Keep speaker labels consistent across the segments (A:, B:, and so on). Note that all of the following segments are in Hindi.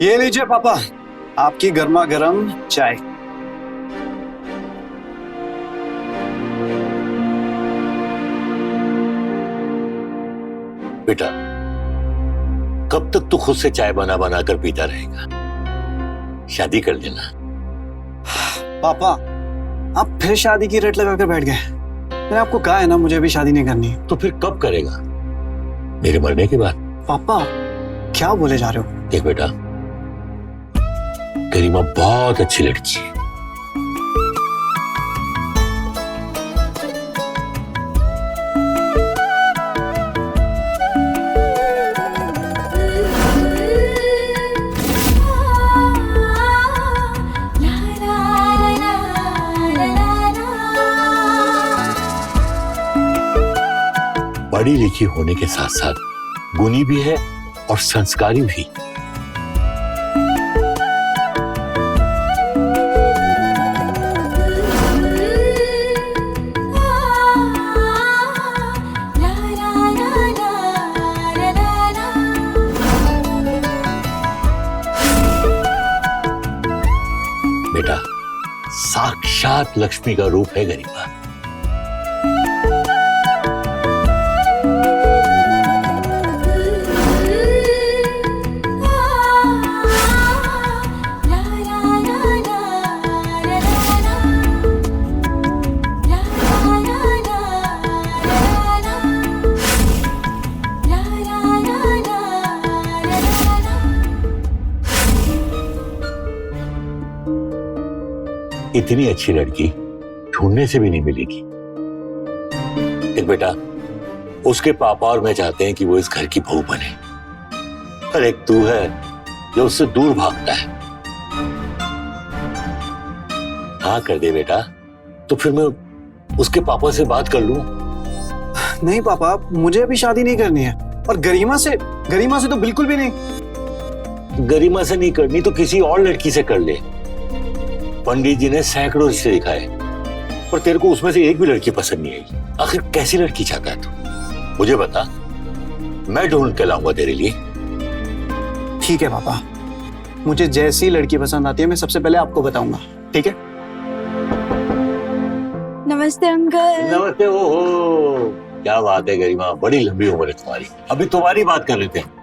A: ये लीजिए पापा, आपकी गर्मा गर्म चाय।
B: बेटा, कब तक तू खुद से चाय बना बना कर पीता रहेगा? शादी कर लेना।
A: पापा, आप फिर शादी की रट लगाकर बैठ गए। मैंने आपको कहा है ना, मुझे अभी शादी नहीं करनी।
B: तो फिर कब करेगा? मेरे मरने के बाद?
A: पापा, क्या बोले जा रहे हो?
B: देख बेटा, गरिमा बहुत अच्छी लड़की है। पढ़ी लिखी होने के साथ साथ गुणी भी है और संस्कारी भी। बेटा, साक्षात लक्ष्मी का रूप है गरिमा। इतनी अच्छी लड़की ढूंढने से भी नहीं मिलेगी। देख बेटा, उसके पापा और मैं चाहते हैं कि वो इस घर की बहू बने, पर एक तू है जो उससे दूर भागता है। हाँ कर दे बेटा, तो फिर मैं उसके पापा से बात कर लूं।
A: नहीं पापा, मुझे अभी शादी नहीं करनी है। और गरिमा से तो बिल्कुल भी नहीं।
B: गरिमा से नहीं करनी तो किसी और लड़की से कर ले। पंडित जी ने सैकड़ों रिश्ते दिखाए, पर तेरे को उसमें से एक भी लड़की पसंद नहीं आई। आखिर कैसी लड़की चाहता है तू? मुझे बता, मैं ढूंढ के लाऊंगा तेरे लिए।
A: ठीक है पापा, मुझे जैसी लड़की पसंद आती है मैं सबसे पहले आपको बताऊंगा, ठीक है?
C: नमस्ते अंकल।
B: नमस्ते। ओहो, क्या बात है गरिमा, बड़ी लंबी उम्र है तुम्हारी। अभी तुम्हारी बात कर लेते हैं।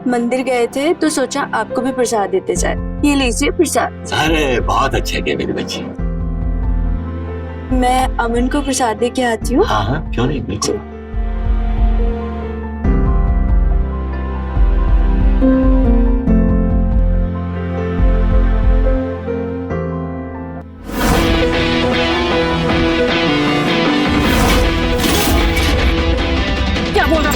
C: मंदिर गए थे तो सोचा आपको भी प्रसाद देते जाए। ये लीजिए प्रसाद।
B: अरे बहुत अच्छा किया मेरी बच्ची।
C: मैं अमन को प्रसाद दे के आती हूँ।
B: हाँ हाँ, क्यों नहीं, बिल्कुल।
C: क्या बोल रहा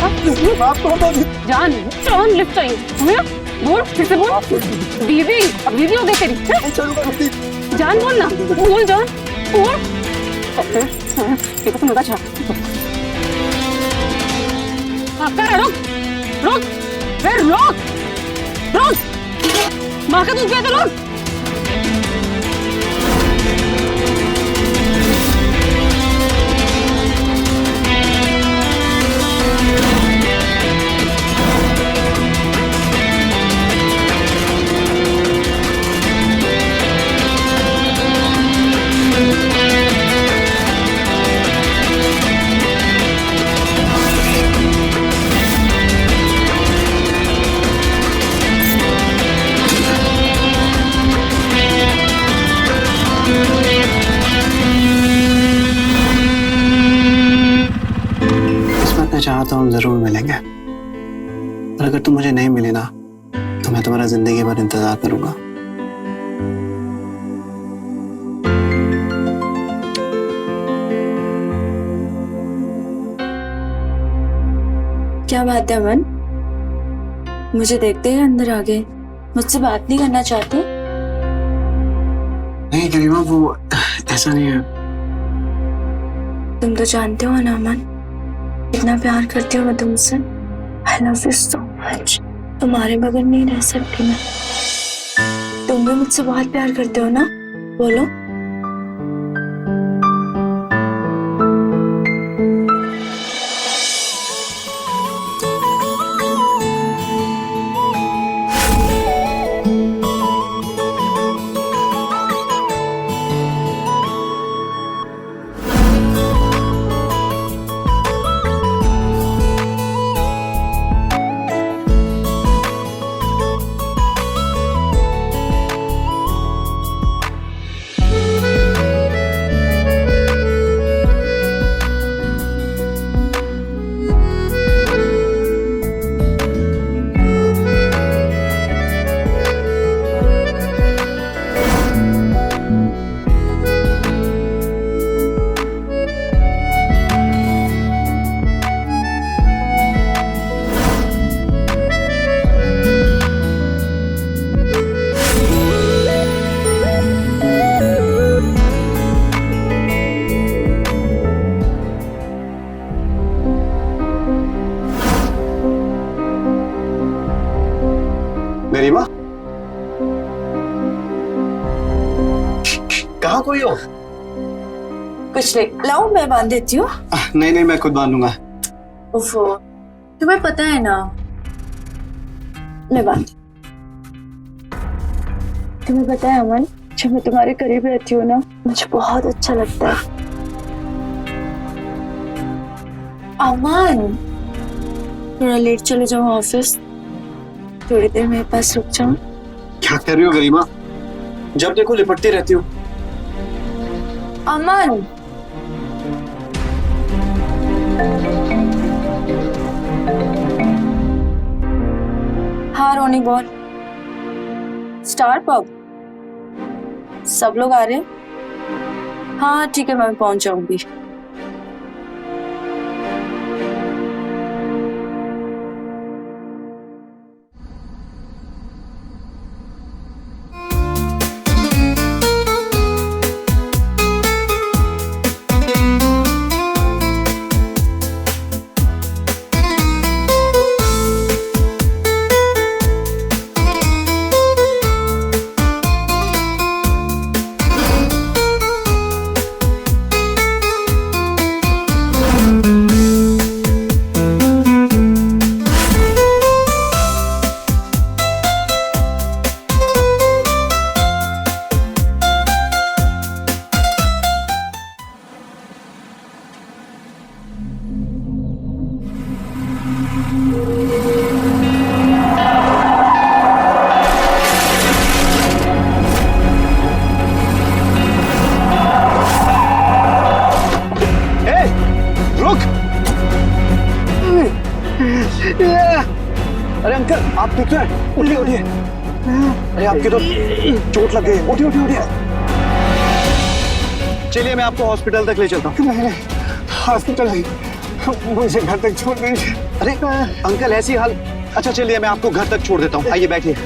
C: था? जान जान लिफ्ट चाहिए भैया। बोल, फिर से बोल। दीदी, अब दीदी हो गई तेरी। जान बोल ना, बोल जान बोल। देखो तुम लगा छा। रुक रुक फिर रुक रुक, माँ का दूध पिया तो रुक।
A: चाहता हूँ जरूर मिलेंगे, पर अगर तुम मुझे नहीं मिले ना तो मैं तुम्हारा जिंदगी भर इंतजार करूंगा।
C: क्या बात है अमन, मुझे देखते ही अंदर आ गए। मुझसे बात नहीं करना चाहते?
A: नहीं गरिमा, वो ऐसा नहीं है।
C: तुम तो जानते हो ना अमन, कितना प्यार करती हूँ मैं तुमसे। I love you so much। तुम्हारे बगैर नहीं रह सकती मैं। तुम भी मुझसे बहुत प्यार करते हो ना? बोलो।
A: गरिमा, कहाँ कोई हो?
C: कुछ नहीं, लाओ मैं बांध देती हूँ।
A: नहीं नहीं, मैं खुद बांध लूंगा।
C: उफ़ो, तुम्हें पता है ना, मैं बांध। तुम्हें पता है अमन, जब मैं तुम्हारे करीब रहती हूँ ना, मुझे बहुत अच्छा लगता है। अमन, थोड़ा लेट चले जाओ ऑफिस, थोड़ी देर मेरे पास रुक जाओ।
A: क्या कर रही हो गरिमा? जब देखो लिपटती रहती हो।
C: अमन, हाँ रोनी बोल। स्टार पब, सब लोग आ रहे हैं? हाँ ठीक है, मैं पहुंच जाऊंगी।
A: अरे अंकल, आप ठीक है? उठिए उठिए। अरे आपकी तो चोट लग गई। उठिए उठिए उठिए। चलिए मैं आपको हॉस्पिटल तक ले चलता हूँ।
D: नहीं, हॉस्पिटल नहीं, मुझे घर तक छोड़ दीजिए।
A: अरे अंकल ऐसी हाल। अच्छा चलिए मैं आपको घर तक छोड़ देता हूँ, आइए बैठिए।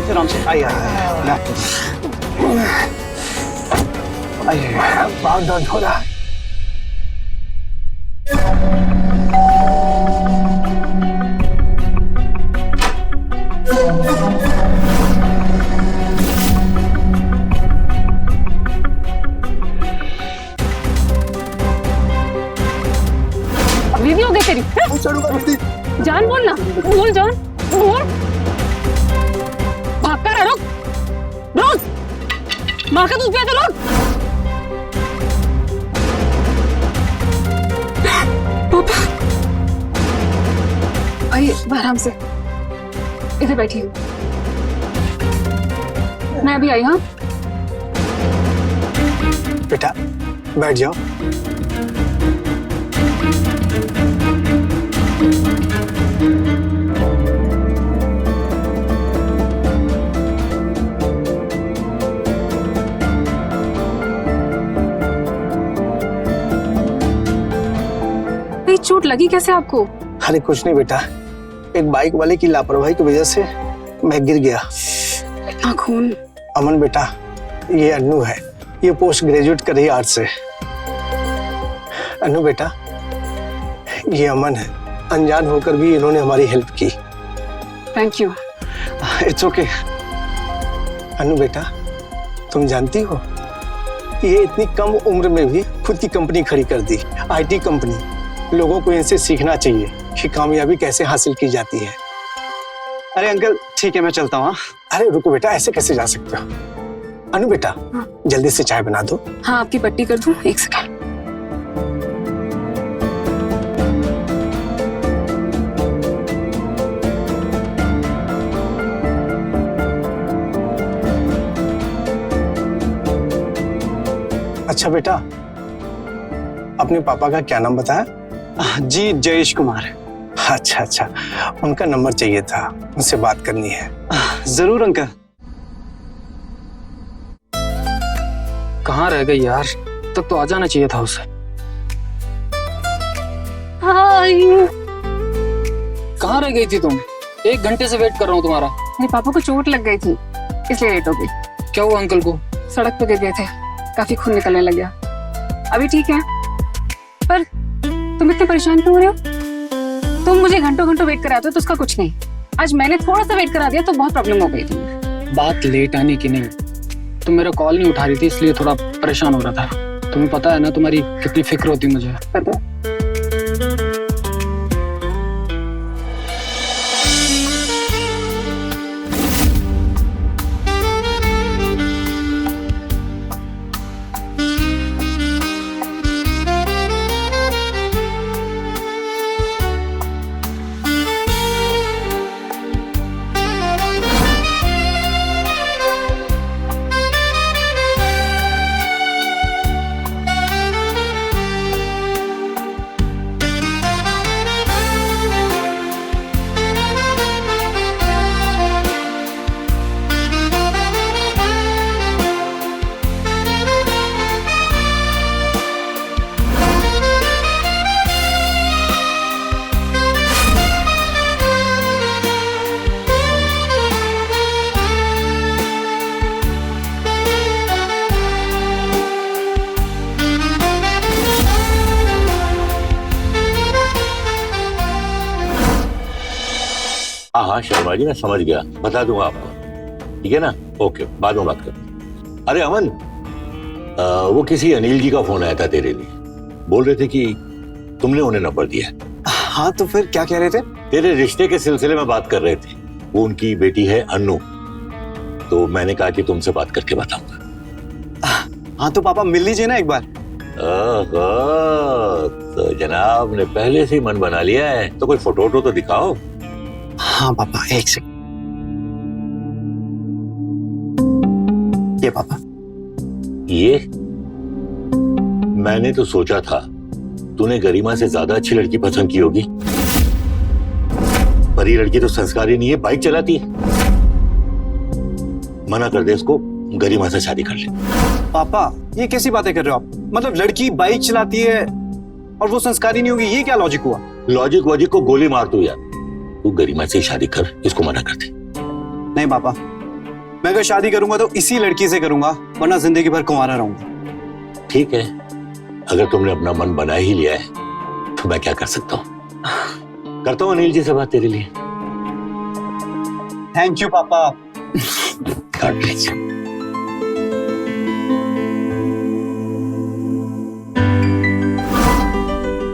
A: आराम से आइए आइए।
D: बहुत दर्द हो रहा है।
E: अभी भी हो गई तेरी? जान बोल ना, बोल जान बोल। भाग कर रुक, रुक, माँ का दूध पिया तो रुक। पापा, आइए आराम से, इधर बैठिए। मैं अभी आई। हाँ
D: बेटा बैठ जाओ।
E: चोट लगी कैसे आपको?
D: अरे कुछ नहीं बेटा, एक बाइक वाले की लापरवाही की वजह से मैं गिर गया।
E: इतना खून?
D: अमन बेटा, ये अन्नू है, ये पोस्ट ग्रेजुएट कर रही है आर्ट्स से। अन्नू बेटा, ये अमन है, अनजान होकर भी इन्होंने हमारी हेल्प की।
E: Thank you.
D: It's okay. Annu बेटा, तुम जानती हो ये इतनी कम उम्र में भी खुद की कंपनी खड़ी कर दी, आईटी कंपनी। लोगों को इनसे सीखना चाहिए कि कामयाबी कैसे हासिल की जाती है।
A: अरे अंकल ठीक है, मैं चलता हूँ।
D: अरे रुको बेटा, ऐसे कैसे जा सकते हो? अनु बेटा, जल्दी से चाय बना दो।
E: हाँ आपकी पट्टी कर दूं, एक सेकंड।
D: अच्छा बेटा, अपने पापा का क्या नाम बताया?
A: जी जयेश कुमार।
D: अच्छा अच्छा, उनका नंबर चाहिए था, उनसे बात करनी है।
A: जरूर अंकल।
F: कहाँ रह गई यार, तब तो आ जाना चाहिए था उसे।
E: आई हूँ।
F: कहाँ रह गई थी तुम? 1 घंटे से वेट कर रहा हूँ तुम्हारा।
E: मेरे पापा को चोट लग गई थी इसलिए लेट हो गई।
F: क्या हुआ अंकल को?
E: सड़क पे गिर गए थे, काफी खून निकलने लग गया। अभी ठीक है, पर तुम इतने परेशान क्यों हो रहे हो? तुम मुझे घंटों घंटों वेट कराते हो तो उसका कुछ नहीं। आज मैंने थोड़ा सा वेट करा दिया तो बहुत प्रॉब्लम हो गई थी।
F: बात लेट आने की नहीं, तुम मेरा कॉल नहीं उठा रही थी इसलिए थोड़ा परेशान हो रहा था। तुम्हें पता है ना तुम्हारी कितनी फिक्र होती मुझे।
E: पता।
B: हाँ शर्मा जी, मैं समझ गया, बता दूंगा आपको, ठीक है ना? ओके, बाद में बात करते। अरे अमन, वो किसी अनिल जी का फोन आया था तेरे लिए, बोल रहे थे कि तुमने उन्हें नंबर दिया।
A: हाँ तो फिर क्या कह रहे थे?
B: तेरे रिश्ते के सिलसिले में बात कर रहे थे। वो उनकी बेटी है अनु, तो मैंने कहा कि तुमसे बात करके बताऊंगा।
A: हाँ तो पापा मिल लीजिए ना एक बार।
B: तो जनाब ने पहले से ही मन बना लिया है, तो कोई फोटो वोटो तो दिखाओ।
A: हाँ पापा, एक सेकंड। ये पापा।
B: ये मैंने तो सोचा था तूने गरिमा से ज्यादा अच्छी लड़की पसंद की होगी, पर ये लड़की तो संस्कारी नहीं है, बाइक चलाती है। मना कर दे इसको, गरिमा से शादी कर ले।
A: पापा ये कैसी बातें कर रहे हो आप? मतलब लड़की बाइक चलाती है और वो संस्कारी नहीं होगी, ये क्या लॉजिक हुआ?
B: लॉजिक वॉजिक को गोली मार तू यार। तू गरिमा से शादी कर, इसको मना कर दे।
A: नहीं पापा, मैं अगर शादी करूंगा तो इसी लड़की से करूंगा, वरना जिंदगी भर कुंवारा रहूंगा।
B: ठीक है, अगर तुमने अपना मन बना ही लिया है तो मैं क्या कर सकता हूँ। करता हूँ अनिल जी से बात तेरे लिए।
A: थैंक यू पापा।
B: God bless you.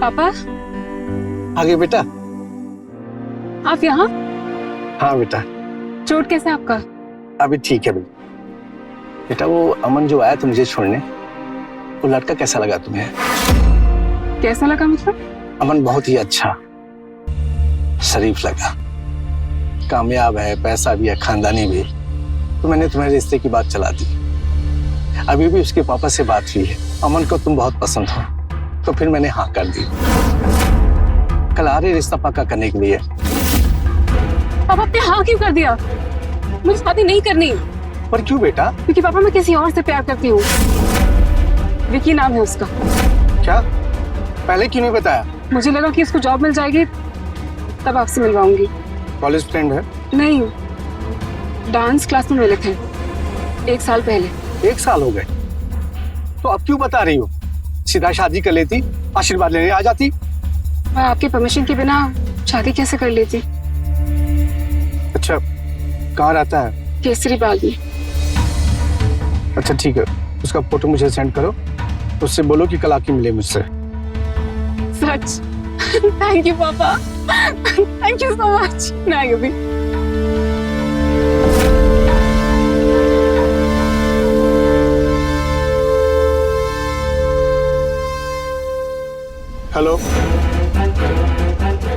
E: पापा
D: आगे बेटा।
E: आप यहाँ?
D: हाँ बेटा,
E: चोट कैसे है आपका?
D: अभी ठीक है बेटा। वो अमन जो आया था मुझे छोड़ने, वो लड़का कैसा लगा तुम्हें?
E: कैसा लगा मतलब?
D: अमन बहुत ही अच्छा, शरीफ लगा, कामयाब है, पैसा भी है, खानदानी भी। तो मैंने तुम्हारे रिश्ते की बात चला दी। अभी भी उसके पापा से बात हुई है, अमन को तुम बहुत पसंद हो, तो फिर मैंने हाँ कर दी। कल आ रहे रिश्ता पक्का करने के लिए।
E: पापा आपने हाँ क्यों कर दिया? मुझे शादी नहीं करनी।
D: पर क्यों बेटा?
E: क्योंकि पापा मैं किसी और से प्यार करती हूँ। विकी नाम है उसका।
D: क्या? पहले क्यों नहीं बताया?
E: मुझे लगा कि इसको जॉब मिल जाएगी तब आपसे मिलवाऊंगी।
D: कॉलेज फ्रेंड है?
E: नहीं, डांस क्लास में मिले थे 1 साल पहले।
D: 1 साल हो गए तो अब क्यों बता रही हो? सीधा शादी कर लेती, आशीर्वाद लेने आ जाती।
E: मैं आपके परमिशन के बिना शादी कैसे कर लेती?
D: अच्छा, कहाँ रहता है?
E: केसरी बाग में।
D: अच्छा ठीक है, उसका फोटो मुझे सेंड करो, उससे बोलो कि कल आके मिले मुझसे।
E: सच? थैंक यू पापा, थैंक यू सो मच। मैं अभी
D: हेलो,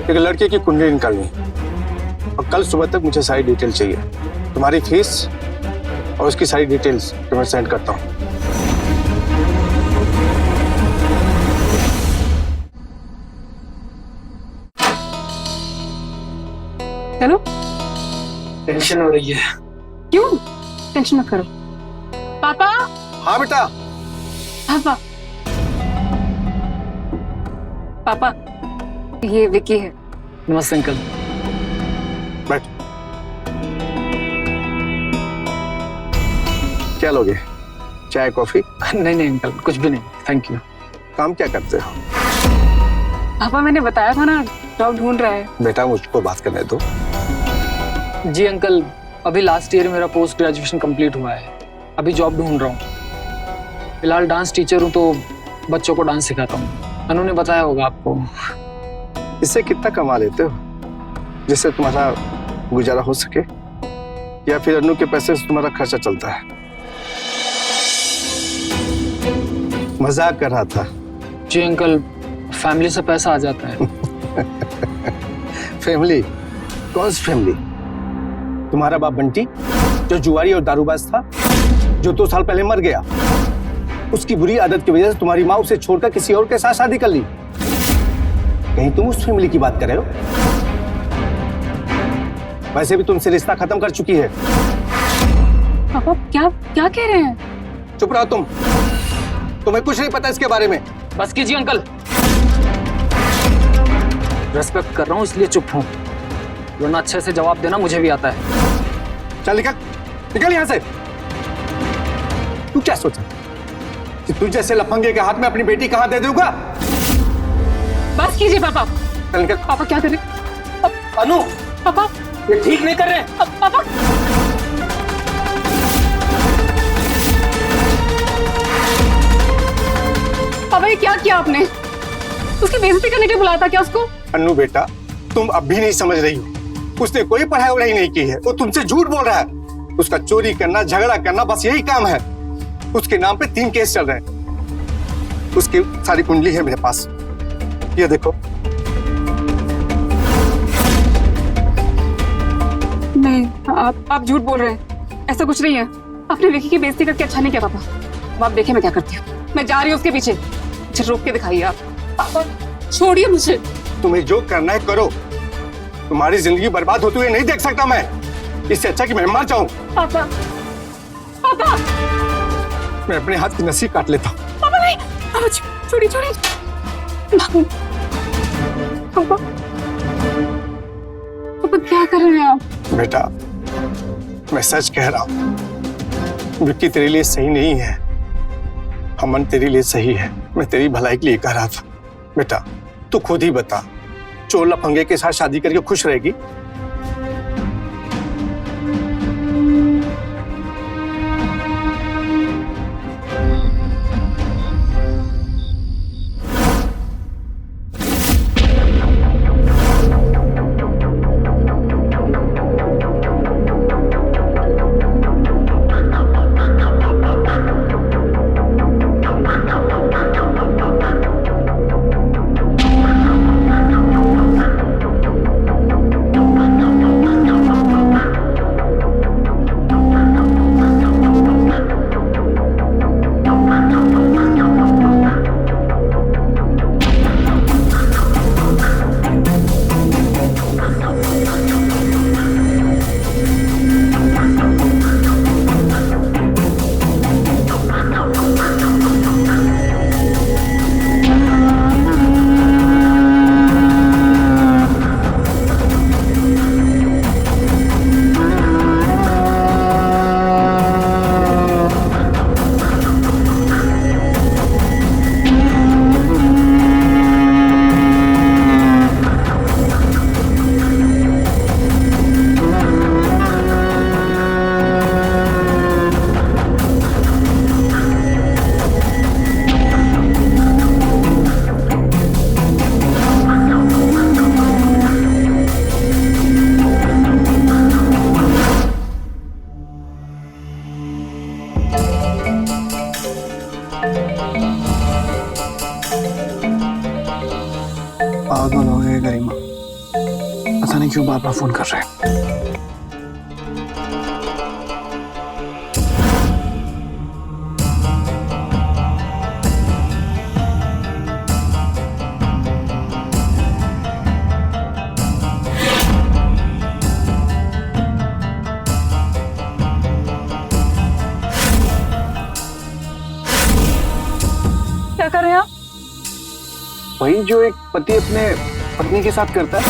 D: एक लड़के की कुंडली निकालनी और कल सुबह तक मुझे सारी डिटेल चाहिए। तुम्हारी फीस और उसकी सारी डिटेल्स तो मैं सेंड करता हूँ।
E: हेलो।
F: टेंशन हो रही है।
E: क्यों? टेंशन मत करो। पापा।
D: हाँ बेटा।
E: पापा, पापा ये विकी है।
F: नमस्ते अंकल।
D: बैठ। क्या लोगे, चाय कॉफी?
F: नहीं नहीं अंकल, कुछ भी नहीं, थैंक यू।
D: काम क्या करते हो?
E: पापा मैंने बताया था ना, जॉब ढूंढ रहा है।
D: बेटा मुझको बात करने दो।
F: जी अंकल, अभी लास्ट ईयर मेरा पोस्ट ग्रेजुएशन कंप्लीट हुआ है, अभी जॉब ढूंढ रहा हूँ। फिलहाल डांस टीचर हूँ तो बच्चों को डांस सिखाता हूँ। अनु ने बताया होगा आपको।
D: इससे कितना कमा लेते हो जिससे तुम्हारा गुजारा हो सके, या फिर अनु के पैसे से तुम्हारा खर्चा चलता है? मजाक कर रहा था।
F: जी अंकल, फैमिली से पैसा आ जाता है।
D: फैमिली? कौन सी फैमिली? तुम्हारा बाप बंटी जो जुआरी और दारूबाज था, जो 2 साल पहले मर गया, उसकी बुरी आदत की वजह से तुम्हारी माँ उसे छोड़कर किसी और के साथ शादी कर ली। कहीं तुम उस फैमिली की बात कर रहे हो? वैसे भी तुमसे रिश्ता खत्म कर चुकी है।
E: पापा क्या क्या कह रहे हैं?
D: चुप रहो तुम, तुम्हें कुछ नहीं पता इसके बारे में।
F: बस कीजिए अंकल, रेस्पेक्ट कर रहा हूँ इसलिए चुप हूँ, वरना अच्छे से जवाब देना मुझे भी आता है।
D: चल निकल, निकल यहाँ से। तू क्या सोचा कि तू जैसे लफंगे के हाथ में अपनी बेटी कहाँ दे दूंगा?
E: बस कीजिए पापा।
D: चल निकल।
E: पापा क्या कर रहे?
F: अनु,
E: पापा
F: ये ठीक नहीं कर रहे।
E: पापा पापा ये क्या किया आपने? उसकी बेइज्जती करने के लिए बुलाया था क्या उसको?
D: अन्नू बेटा, तुम अब भी नहीं समझ रही हो। उसने कोई पढ़ाई वढ़ाई नहीं की है, वो तुमसे झूठ बोल रहा है। उसका चोरी करना, झगड़ा करना, बस यही काम है। उसके नाम पे 3 केस चल रहे हैं। उसकी सारी कुंडली है मेरे पास, ये देखो।
E: नहीं, आप झूठ बोल रहे हैं, ऐसा कुछ नहीं है। आपने विकी की बेइज्जती करके अच्छा नहीं किया पापा। अब आप देखिए मैं क्या करती हूँ, मैं जा रही हूँ उसके पीछे। मुझे रोक के दिखाइए आप। पापा छोड़िए मुझे।
D: तुम्हें जो करना है करो, तुम्हारी जिंदगी बर्बाद होते हुए नहीं देख सकता मैं। इससे अच्छा कि मैं मर जाऊं।
E: पापा पापा
D: मैं अपने हाथ की नसी काट लेता हूँ।
E: पापा नहीं, पापा छोड़िए छोड़िए। पापा पापा क्या कर रहे हैं आप?
D: बेटा मैं सच कह रहा हूँ, विक्की तेरे लिए सही नहीं है, अमन तेरे लिए सही है। मैं तेरी भलाई के लिए कह रहा था। बेटा तू खुद ही बता, चोर लफंगे के साथ शादी करके खुश रहेगी?
A: पागल हो गए गरिमा, पता नहीं क्यों बार-बार फोन कर रहे हैं।
E: क्या कर रहे हैं आप?
A: वही जो एक पति अपने पत्नी के साथ करता है।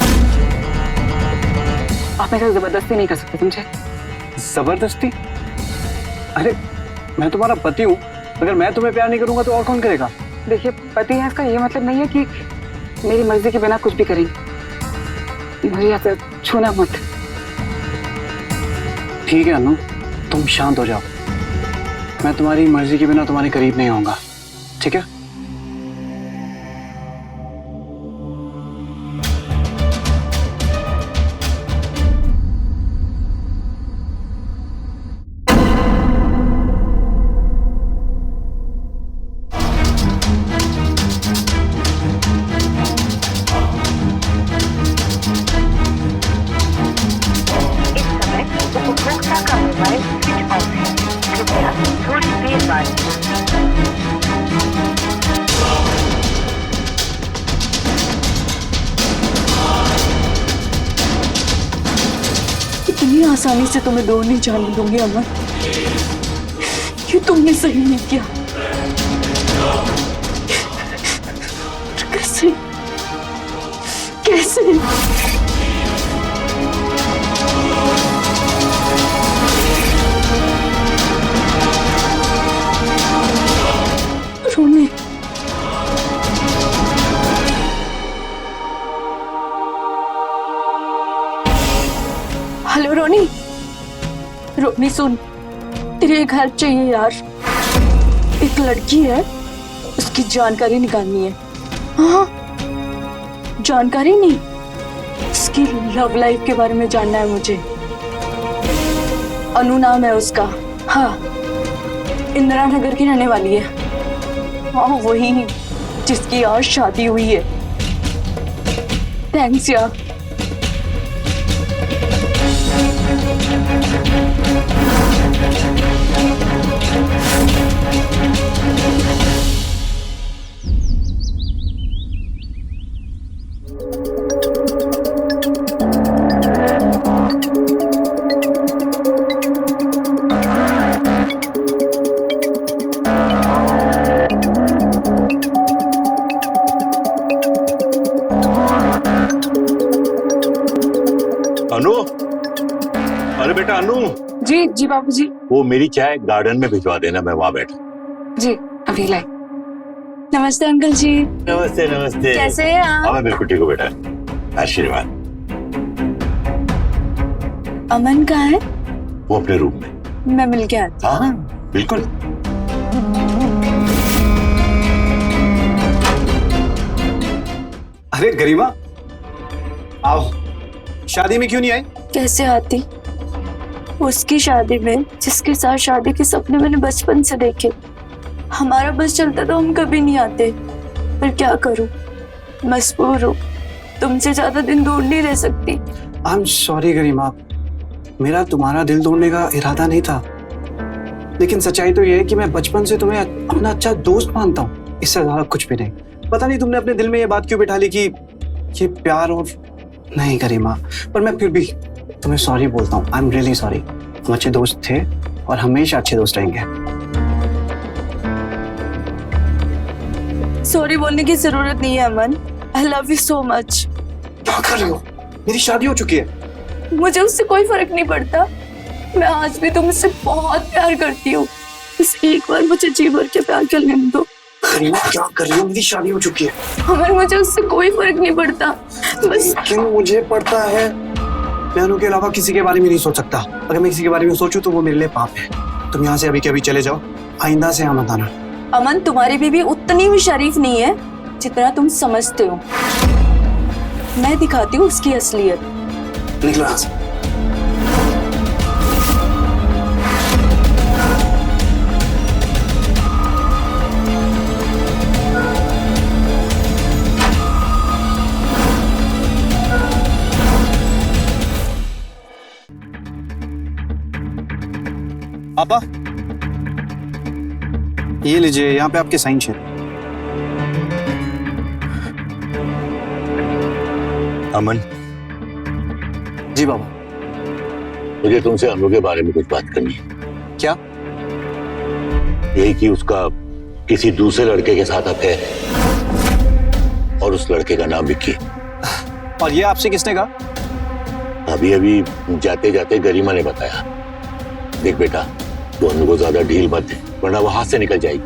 E: आप मेरे साथ जबरदस्ती नहीं कर सकते, समझे?
A: जबरदस्ती? अरे मैं तुम्हारा पति हूँ, अगर मैं तुम्हें प्यार नहीं करूंगा तो और कौन करेगा?
E: देखिए, पति है इसका ये मतलब नहीं है कि मेरी मर्जी के बिना कुछ भी करेंगे। मुझे यहाँ से छूना मत।
A: ठीक है अनु, तुम शांत हो जाओ। मैं तुम्हारी मर्जी के बिना तुम्हारे करीब नहीं आऊंगा, ठीक है?
G: उपभोक्ता का मोबाइल स्विच ऑफ है, कृपया थोड़ी देर बाद।
C: इतनी आसानी से तुम्हें दूर नहीं जाने दूंगी अमन। ये तुमने सही नहीं किया। कैसे कैसे रोने? हेलो रोनी। रोनी सुन, तेरी एक हेल्प चाहिए यार। एक लड़की है, उसकी जानकारी निकालनी है। हाँ, जानकारी नहीं, उसकी लव लाइफ के बारे में जानना है मुझे। अनु नाम है उसका। हाँ, इंदिरा नगर की रहने वाली है। हाँ, वही जिसकी आज शादी हुई है। थैंक्स यार।
B: अनु, अरे बेटा अनु,
E: जी जी बाबूजी।
B: वो मेरी चाय गार्डन में भिजवा देना, मैं वहां बैठा।
E: जी अभी लाए।
C: नमस्ते अंकल जी।
B: नमस्ते नमस्ते।
C: कैसे हैं आप?
B: हाँ, बिल्कुल ठीक हूँ बेटा, आशीर्वाद।
C: अमन कहाँ है?
B: वो अपने रूम में।
C: मैं मिल के आती।
B: हाँ बिल्कुल।
A: अरे गरिमा, आओ। शादी में क्यों नहीं आई?
C: कैसे आती? उसकी शादी में जिसके साथ शादी के सपने मैंने बचपन से देखे। हमारा बस चलता तो हम कभी नहीं आते, पर क्या करूं, मजबूर हूं। तुमसे ज्यादा दिन दूर नहीं रह सकती।
A: आई एम सॉरी गरिमा, मेरा तुम्हारा दिल तोड़ने का इरादा नहीं था, लेकिन सच्चाई तो ये है कि मैं बचपन से तुम्हें अपना अच्छा दोस्त मानता हूँ, इससे ज्यादा कुछ भी नहीं। पता नहीं तुमने अपने दिल में ये बात क्यों बिठा ली कि ये प्यार और नहीं गरिमा, पर मैं फिर भी तुम्हें सॉरी बोलता हूँ। I am really sorry. हम अच्छे दोस्त थे और हमेशा अच्छे दोस्त रहेंगे।
C: सॉरी बोलने की जरूरत नहीं है Aman. I love you so much.
A: क्या कर रही हो? मेरी शादी हो चुकी है।
C: मुझे उससे कोई फर्क नहीं पड़ता। मैं आज भी तुमसे बहुत प्यार करती हूँ। बस एक बार मुझे जी भर के प्यार कर लेने दो।
A: गरिमा क्या कर रही हो? मेरी शादी हो चुकी है।
C: अमन, मुझे उससे कोई फर्क नहीं पड़ता। बस
A: लेकिन मुझे पड़ता है। मैं अनु के अलावा किसी के बारे में नहीं सोच सकता। अगर मैं किसी के बारे में सोचूं तो वो मेरे लिए पाप है। तुम यहाँ से अभी के अभी चले जाओ, आइंदा से यहाँ मत आना।
C: अमन, तुम्हारी बीवी उतनी भी शरीफ नहीं है जितना तुम समझते हो। मैं दिखाती हूँ उसकी असलियत।
A: निकलो यहाँ से। पापा, ये लीजिए, यहाँ पे आपके साइन चाहिए।
B: अमन,
A: जी बाबा।
B: मुझे तुमसे अनु के बारे में कुछ बात करनी है।
A: क्या?
B: यही कि उसका किसी दूसरे लड़के के साथ अफेयर है और उस लड़के का नाम विक्की।
A: और ये आपसे किसने कहा?
B: अभी अभी जाते जाते गरिमा ने बताया। देख बेटा, तू अनु को ज्यादा ढील मत दे, वरना वो हाथ से निकल जाएगी।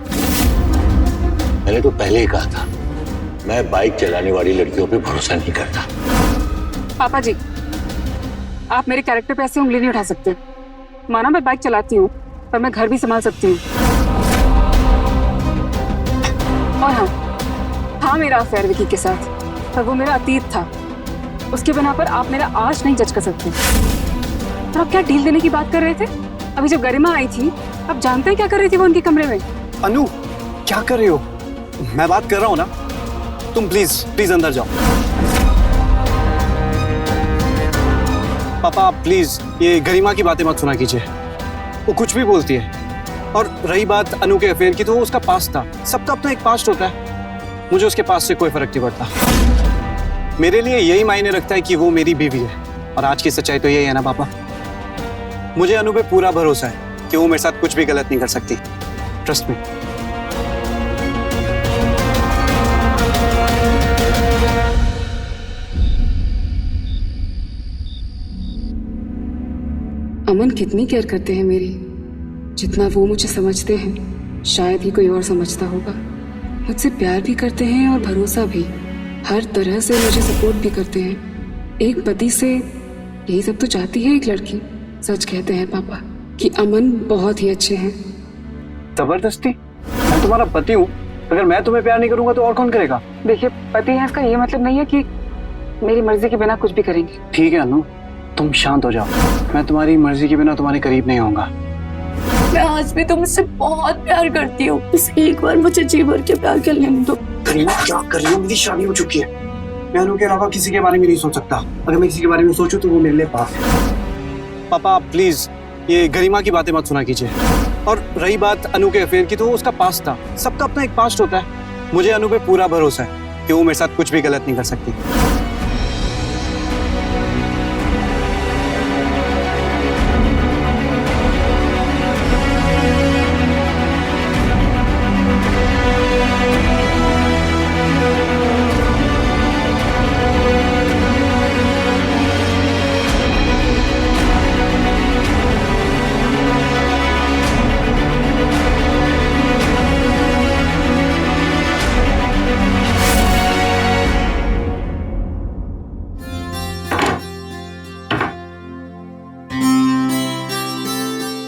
B: मैंने तो पहले ही कहा था, मैं बाइक चलाने वाली लड़कियों पे भरोसा नहीं करता।
E: पापा जी, आप मेरे कैरेक्टर पे ऐसे उंगली नहीं उठा सकते। माना मैं बाइक चलाती हूँ, पर मैं घर भी संभाल सकती हूँ। और हाँ, मेरा अफेयर विकी के साथ, पर वो मेरा अतीत था। उसके बिना पर आप मेरा आज नहीं जज कर सकते। और आप क्या डील देने की बात कर रहे थे? अभी जब गरिमा आई थी, आप जानते हैं क्या कर रही थी वो उनके कमरे में?
A: अनु, क्या कर रही हो? मैं बात कर रहा हूँ ना, तुम प्लीज प्लीज अंदर जाओ। पापा आप प्लीज ये गरिमा की बातें मत सुना कीजिए, वो कुछ भी बोलती है। और रही बात अनु के अफेयर की, तो वो उसका पास्ट था। सबका अपना एक पास्ट होता है। मुझे उसके पास्ट से कोई फर्क नहीं पड़ता। मेरे लिए यही मायने रखता है कि वो मेरी बीवी है। और आज की सच्चाई तो यही है ना पापा, मुझे अनु पे पूरा भरोसा है कि वो मेरे साथ कुछ भी गलत नहीं कर सकती। Trust me.
E: अमन कितनी केयर करते हैं मेरी, जितना वो मुझे समझते हैं शायद ही कोई और समझता होगा। मुझसे प्यार भी करते हैं और भरोसा भी, हर तरह से मुझे सपोर्ट भी करते हैं। एक पति से यही सब तो चाहती है एक लड़की। सच कहते हैं पापा कि अमन बहुत ही अच्छे हैं।
A: जबरदस्ती? मैं तुम्हारा पति हूँ, अगर मैं तुम्हें प्यार नहीं करूंगा तो और कौन करेगा?
E: देखिए, पति है इसका ये मतलब नहीं है कि मेरी मर्जी के बिना कुछ भी करेंगे।
A: ठीक है अनु, तुम शांत हो जाओ। मैं तुम्हारी मर्जी के बिना तुम्हारे करीब नहीं होऊंगा।
C: मैं आज भी तुमसे बहुत प्यार करती हूँ। बस एक बार मुझे जी भर के प्यार कर लेने दो।
A: क्या कर रही हो? मेरी शादी हो चुकी है। मैं अनु के अलावा किसी के बारे में नहीं सोच सकता। अगर मैं किसी के बारे में सोचूं तो वो मेरे लिए पाप है। पापा आप प्लीज ये गरिमा की बातें मत सुना कीजिए। और रही बात अनु के अफेयर की, तो वो उसका पास्ट था। सबका अपना एक पास्ट होता है। मुझे अनु पे पूरा भरोसा है कि वो मेरे साथ कुछ भी गलत नहीं कर सकती।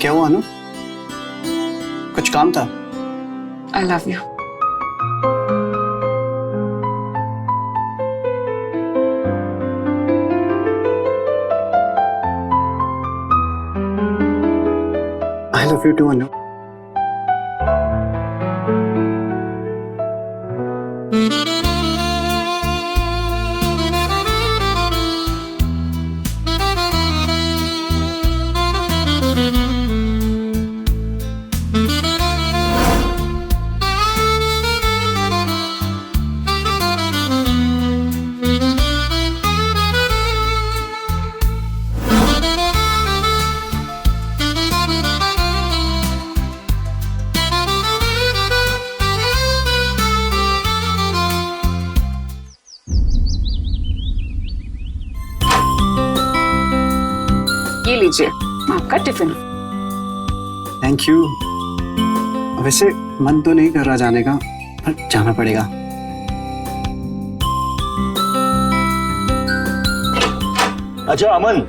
A: क्या हुआ अनु? कुछ काम था?
E: I love you.
A: I love you too Anu.
E: ये लीजिए आपका टिफिन।
A: Thank you. वैसे मन तो नहीं कर रहा जाने का, पर जाना पड़ेगा।
B: अच्छा अमन,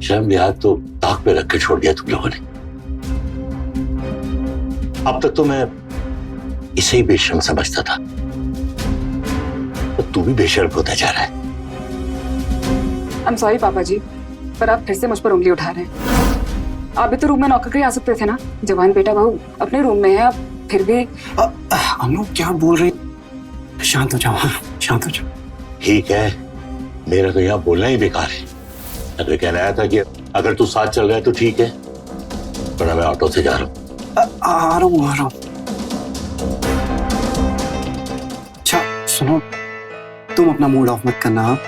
B: शर्म लिहाज तो ताक पे रख के छोड़ दिया तुम लोगों ने। अब तक तो मैं इसे ही बेशर्म समझता था, तो तू भी बेशर्म होता जा रहा है।
E: आई एम सॉरी पापा जी, पर आप फिर से मुझ पर उंगली उठा रहे हैं। आप भी तो रूम में नौकर के लिए आ सकते थे ना। जवान बेटा बहू अपने रूम में है, आप फिर भी।
A: अनु क्या बोल रही? शांत हो जाओ, हाँ शांत हो जाओ।
B: ठीक है, मेरा तो यहाँ बोलना ही बेकार है। अगर कहना आया था कि अगर तू साथ चल रहा है तो ठीक है, वरना मैं ऑटो से जा रहा हूँ।
A: आ रहा हूँ। अच्छा सुनो, तुम अपना मूड ऑफ मत करना। हाँ,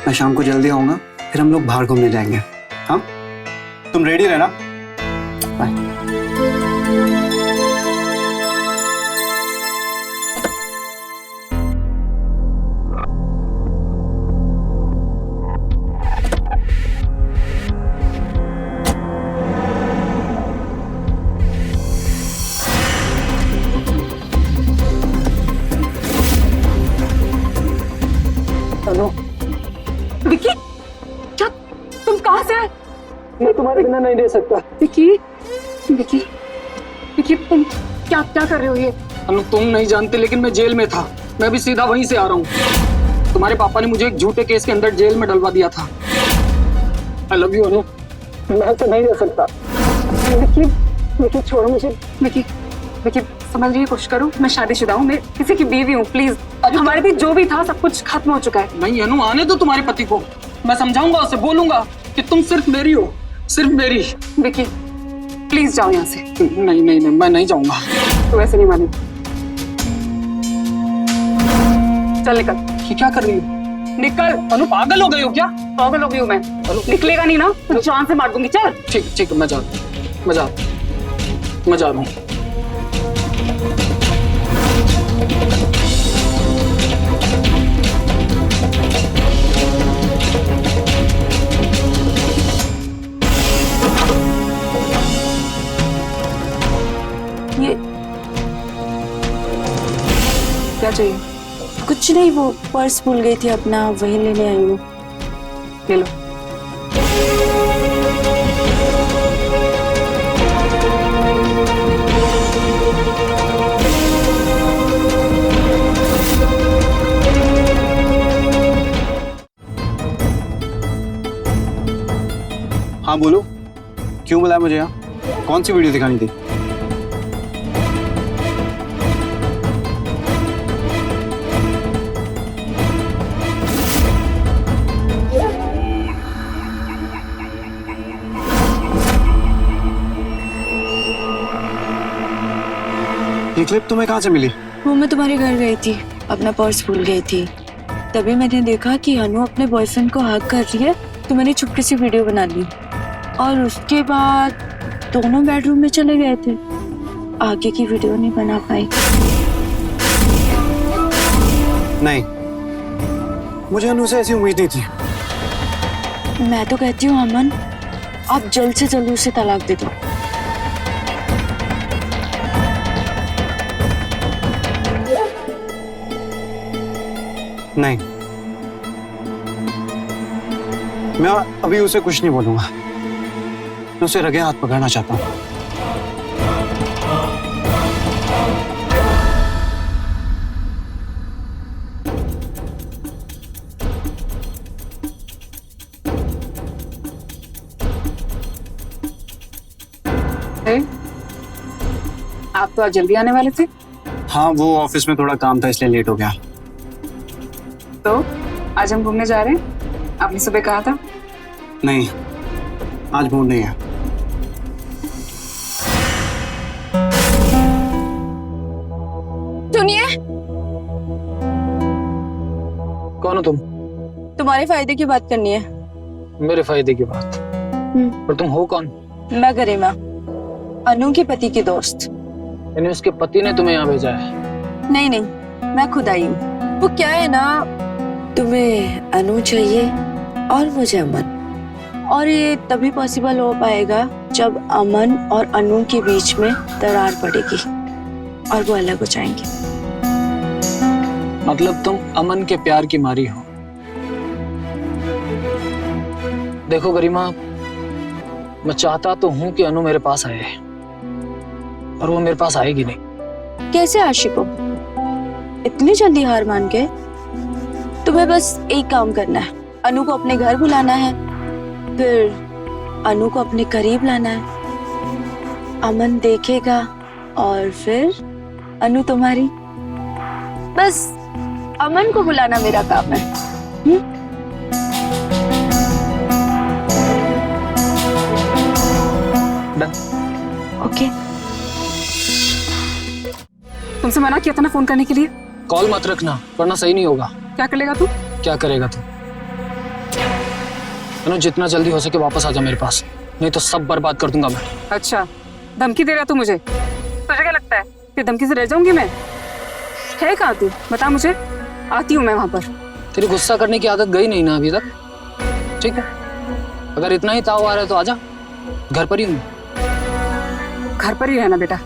A: मैं शाम को जल्दी आऊंगा, फिर हम लोग बाहर घूमने जाएंगे। हाँ, तुम रेडी रहना। बाय।
F: बिना नहीं रह सकता।
E: विकी, विकी, विकी, तुम क्या क्या कर रहे हो ये?
F: अनु तुम नहीं जानते लेकिन मैं जेल में था। मैं भी सीधा वहीं से आ रहा हूँ। तुम्हारे पापा ने मुझे एक झूठे केस के अंदर जेल में डलवा दिया था। आई लव यू अनु, मैं तो नहीं रह सकता।
E: विकी, विकी छोड़ो मुझे। विकी, विकी समझने की कोशिश करो, मैं शादीशुदा हूँ, मैं किसी की बीवी हूँ। प्लीज, हमारे बीच जो भी था सब कुछ खत्म हो चुका है।
F: नहीं अनु, आने दो तुम्हारे पति को। मैं समझाऊंगा उसे, बोलूंगा कि तुम सिर्फ मेरी हो, सिर्फ मेरी।
E: विकी प्लीज जाओ यहाँ से।
F: नहीं नहीं नहीं, मैं नहीं जाऊंगा।
E: तो ऐसे नहीं मानेगी। चल निकल।
F: ये क्या कर रही हो?
E: निकल।
F: अनु पागल हो गई हो क्या?
E: पागल हो गई हूँ मैं। निकलेगा नहीं ना तो जान से मार दूंगी। चल।
F: ठीक ठीक, मैं जा रहा हूँ।
C: ये
E: क्या चाहिए?
C: कुछ नहीं, वो पर्स भूल गई थी अपना, वही लेने आई हूँ।
E: ले लो।
A: हाँ बोलो, क्यों बुलाया मुझे यहाँ? कौन सी वीडियो दिखानी थी? ये क्लिप तुम्हें कहाँ से मिली?
C: वो मैं तुम्हारे घर गई थी, अपना पर्स भूल गई थी। तभी मैंने देखा कि अनु अपने बॉयफ्रेंड को हग कर रही है, तो मैंने चुपके से वीडियो बना ली। और उसके बाद दोनों बेडरूम में चले गए थे। आगे की वीडियो नहीं बना पाई।
A: नहीं, मुझे अनु से ऐसी उम्मीद नहीं थी।
C: मैं तो कहती हूँ अमन, आप जल्द से जल्द उसे तलाक दे दो।
A: नहीं, मैं अभी उसे कुछ नहीं बोलूंगा। मैं उसे रगे हाथ पकड़ना चाहता हूँ।
E: आप तो आज जल्दी आने वाले थे।
A: हाँ, वो ऑफिस में थोड़ा काम था इसलिए लेट हो गया।
E: तो आज हम घूमने जा रहे हैं, आपने सुबह कहा था।
A: नहीं, आज मूड नहीं है।
C: सुनिए,
F: कौन हो तुम?
C: तुम्हारे फायदे की बात करनी है।
F: मेरे फायदे की बात? पर तुम हो कौन?
C: मैं गरिमा, अनु के पति की दोस्त।
F: यानी उसके पति ने तुम्हें यहाँ भेजा है?
C: नहीं नहीं, मैं खुद आई हूँ। वो क्या है ना, तुम्हें अनु चाहिए और मुझे अमन, और ये तभी पॉसिबल हो पाएगा जब अमन और अनु के बीच में दरार पड़ेगी और वो अलग हो जाएंगे।
F: मतलब तुम अमन के प्यार की मारी हो? देखो गरिमा, मैं चाहता तो हूं कि अनु मेरे पास आए, पर वो मेरे पास आएगी नहीं।
C: कैसे आशिक हो, इतनी जल्दी हार मान गए? तुम्हें बस एक काम करना है, अनु को अपने घर बुलाना है, फिर अनु को अपने करीब लाना है। अमन देखेगा और फिर अनु तुम्हारी। बस अमन को बुलाना मेरा काम है। ओके।
E: तुमसे मना किया था ना फोन करने के लिए।
F: कॉल मत रखना वरना सही नहीं होगा।
E: क्या कर लेगा तू?
F: क्या करेगा तू? अनु, जितना जल्दी हो सके वापस आ जा मेरे पास, नहीं तो सब बर्बाद कर दूंगा मैं।
E: अच्छा, धमकी दे रहा तू मुझे? तुझे क्या लगता है कि धमकी से रह जाऊंगी मैं? है कहाँ तू, बता मुझे, आती हूँ मैं वहां पर।
F: तेरी गुस्सा करने की आदत गई नहीं ना अभी तक? ठीक है, अगर इतना ही ताव आ रहा है तो आजा, घर पर ही हूँ।
E: घर पर ही रहना बेटा,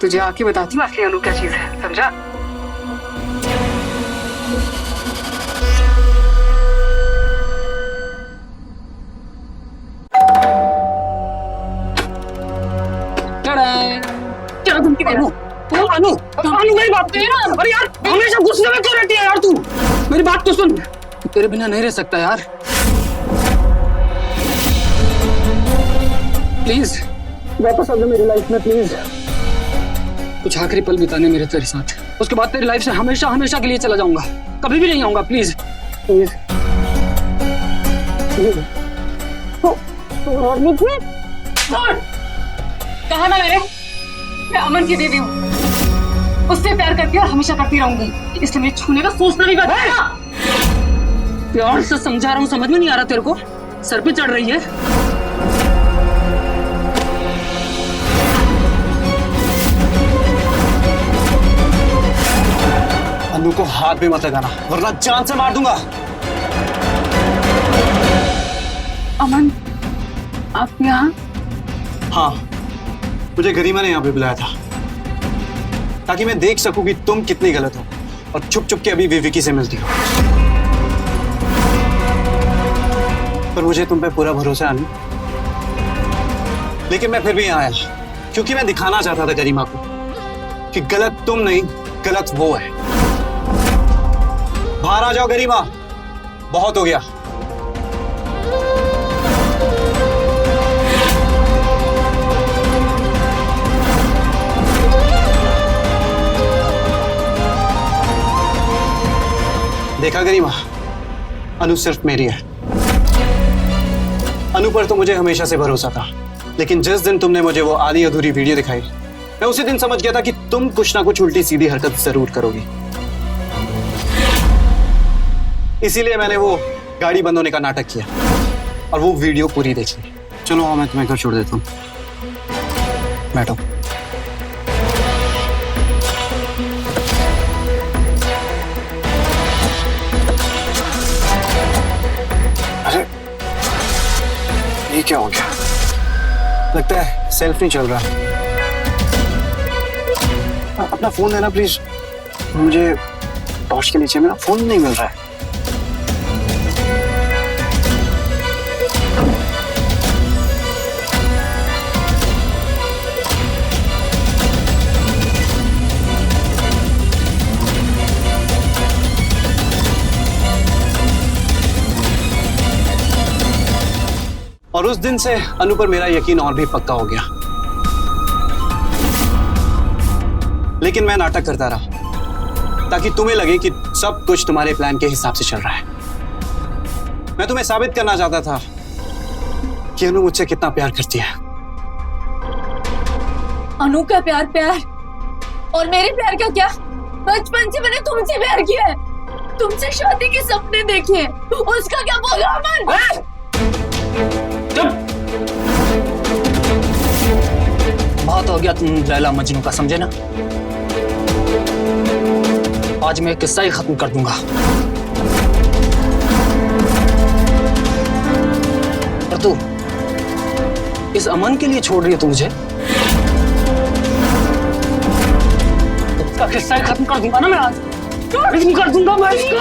E: तुझे आके बताती हूँ असली अनु क्या चीज है, समझा? क्या धमकी दे रहा है? अनु अनु मेरी बात तो ना। अरे यार हमेशा गुस्से में क्यों रहती है यार तू? मेरी बात तो सुन।
F: तेरे बिना नहीं रह सकता यार, प्लीज वापस आ जा मेरी लाइफ में प्लीज। कुछ आखिरी पल बिताने मेरे तेरे साथ, उसके बाद तेरी लाइफ से हमेशा हमेशा के लिए चला जाऊंगा, कभी भी नहीं आऊंगा, प्लीज प्लीज।
E: कहा ना मैं अमन की बीवी हूँ, उससे प्यार करती और हमेशा करती रहूंगी, इसलिए मुझे छूने का सोचना भी बंद कर। प्यार से समझा रहा हूँ, समझ में नहीं आ रहा तेरे को? सर पे चढ़ रही है।
A: अनु को हाथ भी मत लगाना वरना जान से मार दूंगा।
E: अमन आप यहाँ?
A: हाँ, मुझे गरिमा ने यहाँ पे बुलाया था ताकि मैं देख सकूं कि तुम कितनी गलत हो और छुप छुप के अभी भी विकी से मिलती हो। पर मुझे तुम पे पूरा भरोसा नहीं, लेकिन मैं फिर भी यहाँ आया क्योंकि मैं दिखाना चाहता था गरिमा को कि गलत तुम नहीं, गलत वो है। बाहर आ जाओ गरिमा, बहुत हो गया। देखा गरिमा, अनु सिर्फ मेरी है। अनु पर तो मुझे हमेशा से भरोसा था, लेकिन जिस दिन तुमने मुझे वो आधी अधूरी वीडियो दिखाई, मैं उसी दिन समझ गया था कि तुम कुछ ना कुछ उल्टी सीधी हरकत जरूर करोगी। इसीलिए मैंने वो गाड़ी बंद होने का नाटक किया और वो वीडियो पूरी देखी। चलो हाँ, मैं तुम्हें घर छोड़ देता हूँ, बैठो। अरे ये क्या हो गया? लगता है सेल्फ नहीं चल रहा। अपना फोन देना प्लीज, मुझे टॉर्च के नीचे मेरा फोन नहीं मिल रहा है। और उस दिन से अनु पर मेरा यकीन और भी पक्का हो गया, लेकिन मैं नाटक करता रहा ताकि तुम्हें लगे कि सब कुछ तुम्हारे प्लान के हिसाब से चल रहा है। मैं तुम्हें साबित करना चाहता था कि अनु मुझसे कितना प्यार करती है।
C: अनु का प्यार प्यार और मेरे प्यार का क्या? बचपन से मैंने तुमसे प्यार किया है, तुमसे शादी के सपने देखे हैं, उसका क्या बोला अमन?
F: बहुत हो गया तुम लैला मजनू का, समझे ना? आज मैं किस्सा ही खत्म कर दूंगा। और तू इस अमन के लिए छोड़ रही है तू मुझे? उसका किस्सा ही खत्म कर दूंगा ना मैं आज, खत्म कर दूंगा मैं इसको।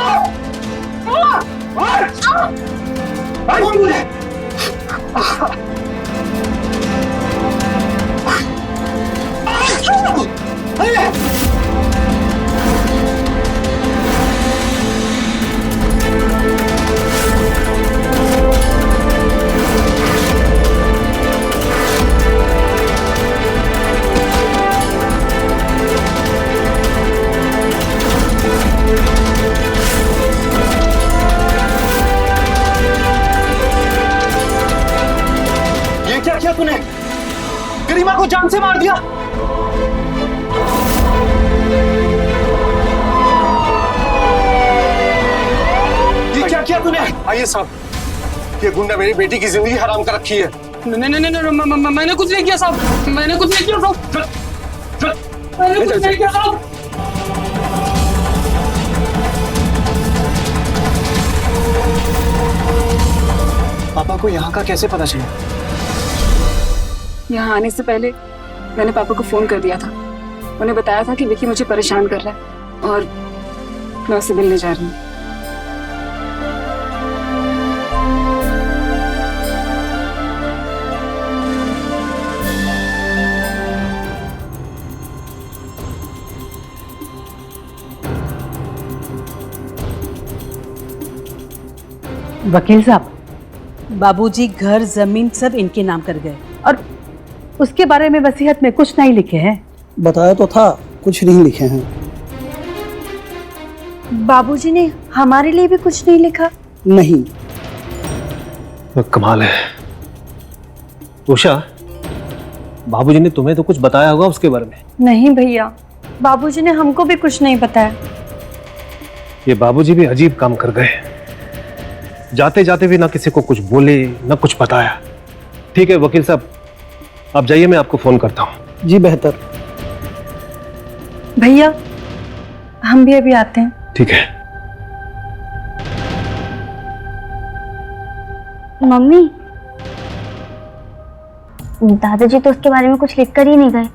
A: ये क्या किया तूने? गरिमा को जान से मार दिया। ये क्या किया तूने? आइए साहब, ये गुंडा मेरी बेटी की जिंदगी हराम कर रखी है।
F: नहीं नहीं नहीं, मैंने कुछ नहीं किया साहब, मैंने कुछ नहीं किया साहब, मैंने कुछ नहीं किया साहब।
A: पापा को यहाँ का कैसे पता चला?
E: यहाँ आने से पहले मैंने पापा को फोन कर दिया था, उन्हें बताया था कि विकी मुझे परेशान कर रहा है और मैं उससे मिलने जा रही हूँ।
H: वकील साहब, बाबूजी घर जमीन सब इनके नाम कर गए और उसके बारे में वसीयत में कुछ नहीं लिखे हैं।
I: बताया तो था, कुछ नहीं लिखे हैं।
C: बाबूजी ने हमारे लिए भी कुछ नहीं लिखा?
I: नहीं।
J: तो कमाल है। उषा, बाबूजी ने तुम्हें तो कुछ बताया होगा उसके बारे में।
C: नहीं भैया, बाबूजी ने हमको भी कुछ नहीं बताया।
J: ये बाबूजी भी अजीब काम कर गए, जाते जाते भी ना किसी को कुछ बोले ना कुछ बताया। ठीक है वकील साहब, आप जाइए, मैं आपको फोन करता हूँ।
I: जी बेहतर।
C: भैया हम भी अभी आते हैं।
J: ठीक है।
K: मम्मी, दादाजी तो उसके बारे में कुछ लिख कर ही नहीं गए।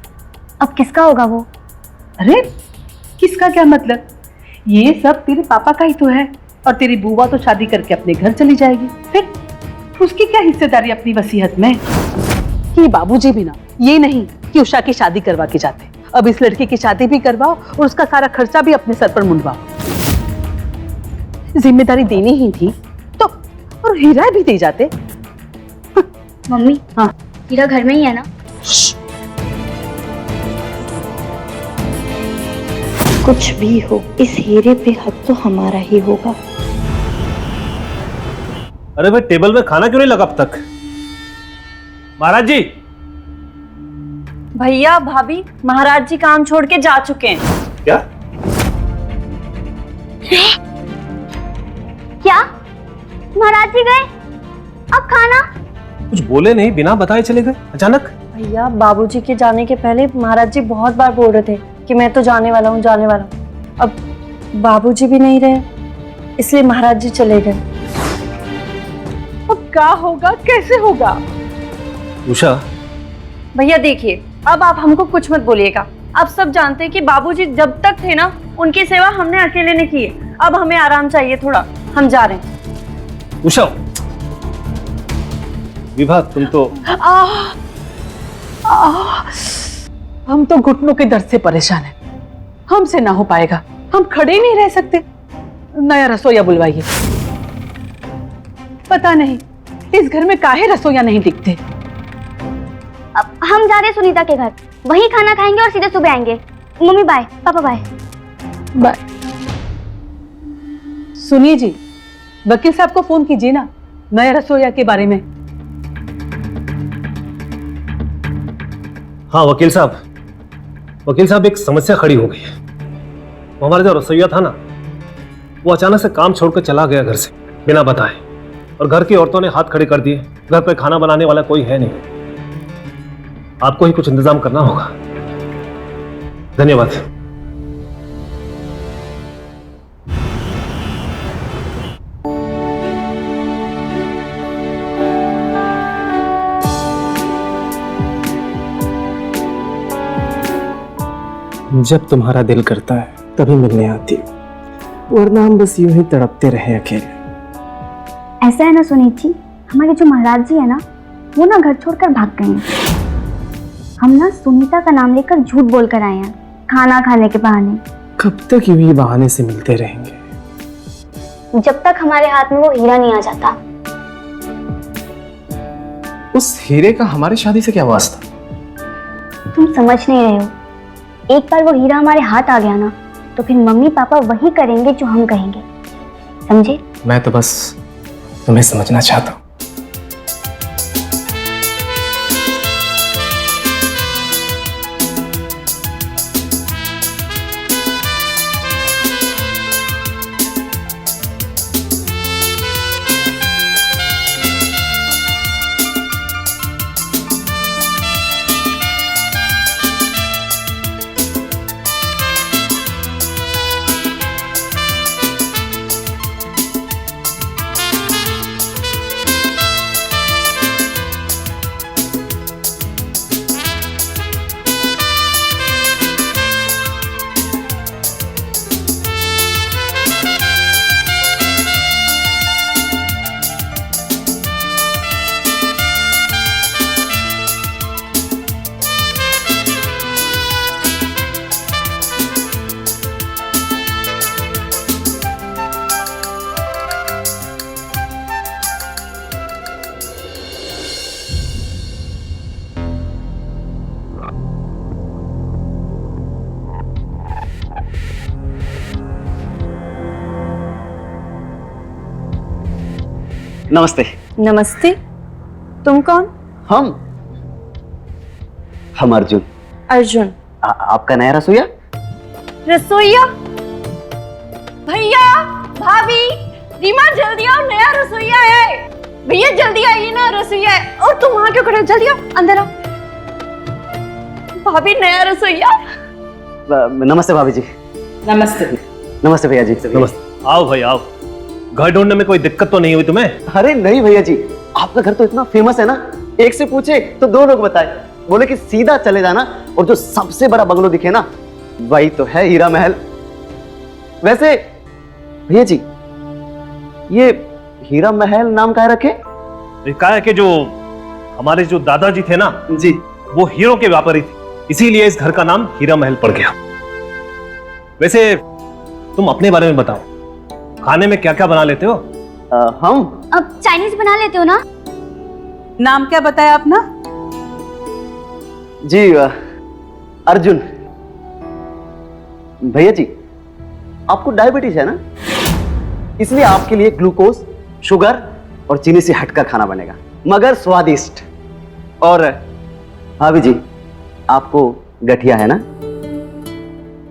K: अब किसका होगा वो?
H: अरे किसका क्या मतलब, ये सब तेरे पापा का ही तो है। और तेरी बुआ तो शादी करके अपने घर चली जाएगी, फिर उसकी क्या हिस्सेदारी अपनी वसीयत में? ये बाबूजी भी ना ये नहीं कि उषा की शादी करवा के जाते, अब इस लड़के की शादी भी करवाओ और उसका सारा खर्चा भी अपने सर पर मुंडवाओ। जिम्मेदारी देनी ही थी तो और हीरा भी दे जाते।
K: मम्मी,
H: हाँ
K: हीरा घर में ही है ना?
C: कुछ भी हो, इस हीरे पे हक तो हमारा ही होगा।
J: अरे भाई, टेबल में खाना क्यों नहीं लगा अब तक? महाराज जी।
C: भैया भाभी, महाराज जी काम छोड़ के जा चुके हैं।
J: क्या?
K: क्या महाराज जी गए? अब खाना?
J: कुछ बोले नहीं, बिना बताए चले गए अचानक।
C: भैया बाबूजी के जाने के पहले महाराज जी बहुत बार बोल रहे थे कि मैं तो जाने वाला हूँ, जाने वाला हूँ। अब बाबूजी भी नहीं रहे, इसलिए महाराज जी चले गए।
H: अब क्या होगा, कैसे होगा?
J: उषा,
C: भैया देखिए, अब आप हमको कुछ मत बोलिएगा। आप सब जानते हैं कि बाबूजी जब तक थे ना, उनकी सेवा हमने अकेले ने की है। अब हमें आराम चाहिए थोड़ा, हम जा रहे हैं।
J: उषा, विभा तुम तो
H: हम तो घुटनों के दर्द से परेशान हैं, हमसे ना हो पाएगा, हम खड़े नहीं रह सकते। नया रसोईया बुलवाइए। पता नहीं इस घर में काहे रसोईया नहीं दिखते।
K: अब हम जा रहे हैं सुनीता के घर, वहीं खाना खाएंगे और सीधे सुबह आएंगे। मम्मी बाय, पापा बाय।
H: बाय। सुनिए जी, वकील साहब को फोन कीजिए ना नया रसोईया के बारे में।
J: हाँ वकील साहब, एक समस्या खड़ी हो गई है। वो हमारा जो रसोईया था ना, वो अचानक से काम छोड़कर चला गया घर से बिना बताए, और घर की औरतों ने हाथ खड़े कर दिए। घर पे खाना बनाने वाला कोई है नहीं, आपको ही कुछ इंतजाम करना होगा। धन्यवाद।
I: जब तुम्हारा दिल करता है तभी मिलने आती हो, वरना हम बस यूं ही तड़पते रहे अकेले।
K: ऐसा है ना सुनीत जी, हमारे जो महाराज जी है ना, वो ना घर छोड़कर भाग गए हैं। हम ना सुनीता का नाम लेकर झूठ बोलकर आए हैं खाना खाने के बहाने।
I: कब तक यूं ही बहाने से मिलते रहेंगे?
K: जब तक हमारे हाथ में वो हीरा नहीं आ जाता।
I: उस हीरे का हमारी शादी से क्या वास्ता?
K: तुम समझ नहीं रहे हो। एक बार वो हीरा हमारे हाथ आ गया ना, तो फिर मम्मी पापा वही करेंगे जो हम कहेंगे, समझे?
I: मैं तो बस तुम्हें समझना चाहता हूँ।
L: नमस्ते।
C: नमस्ते। तुम कौन?
L: हम अर्जुन।
C: अर्जुन।
L: आपका नया रसोईया?
C: रसोईया? भैया, भाभी, रीमा जल्दी आओ, नया रसोईया है। भैया जल्दी आइए ना, रसोईया है। और तुम वहां क्यों खड़े हो? जल्दी आओ, अंदर आओ। भाभी, नया रसोईया।
L: नमस्ते भाभी जी।
H: नमस्ते।
L: नमस्ते भैया जी।
J: नमस्ते। आओ भाई आओ। घर ढूंढने में कोई दिक्कत तो नहीं हुई तुम्हें?
L: अरे नहीं भैया जी, आपका घर तो इतना फेमस है ना, एक से पूछे तो दो लोग बताए। बोले कि सीधा चले जाना और जो सबसे बड़ा बंगलो दिखे ना, वही तो है हीरा महल। वैसे भैया जी, ये हीरा महल नाम काहे रखे?
J: कहा है कि जो हमारे जो दादाजी थे ना
L: जी,
J: वो हीरो के व्यापारी थे, इसीलिए इस घर का नाम हीरा महल पड़ गया। वैसे तुम अपने बारे में बताओ, खाने में क्या क्या बना लेते हो?
L: हम
K: अब चाइनीज बना लेते हो ना?
H: नाम क्या बताया अपना?
L: जी अर्जुन। भैया जी, आपको डायबिटीज है ना, इसलिए आपके लिए ग्लूकोज, शुगर और चीनी से हटकर खाना बनेगा, मगर स्वादिष्ट। और भाभी जी, आपको गठिया है ना,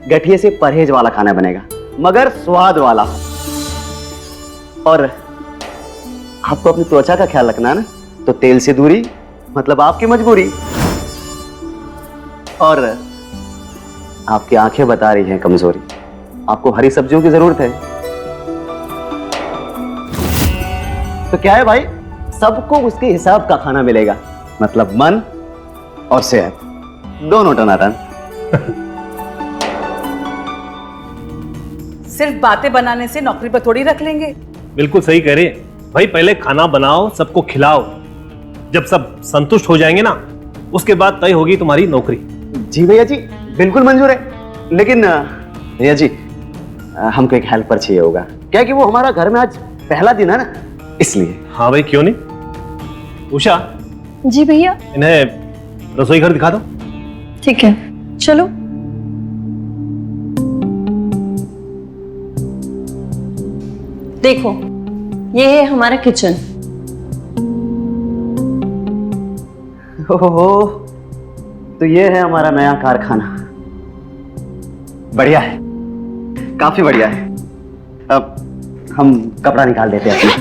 L: गठिए से परहेज वाला खाना बनेगा, मगर स्वाद वाला। और आपको अपनी त्वचा का ख्याल रखना है ना, तो तेल से दूरी मतलब आपकी मजबूरी। और आपकी आंखें बता रही हैं कमजोरी, आपको हरी सब्जियों की जरूरत है। तो क्या है भाई, सबको उसके हिसाब का खाना मिलेगा, मतलब मन और सेहत दोनों टनाटन।
H: सिर्फ बातें बनाने से नौकरी पर थोड़ी रख लेंगे।
J: बिल्कुल सही कह रहे हैं भाई, पहले खाना बनाओ, सबको खिलाओ, जब सब संतुष्ट हो जाएंगे ना, उसके बाद तय होगी तुम्हारी नौकरी।
L: जी भैया जी, बिल्कुल मंजूर है। लेकिन भैया जी, हमको एक हेल्पर चाहिए होगा, क्या कि वो हमारा घर में आज पहला दिन है ना, इसलिए।
J: हाँ भाई, क्यों नहीं। उषा,
C: जी भैया।
J: इन्हें रसोई घर दिखा दो।
C: ठीक है, चलो। देखो, ये है हमारा किचन।
L: ओहो, तो ये है हमारा नया कारखाना। बढ़िया है, काफी बढ़िया है। अब हम कपड़ा निकाल देते हैं अपना।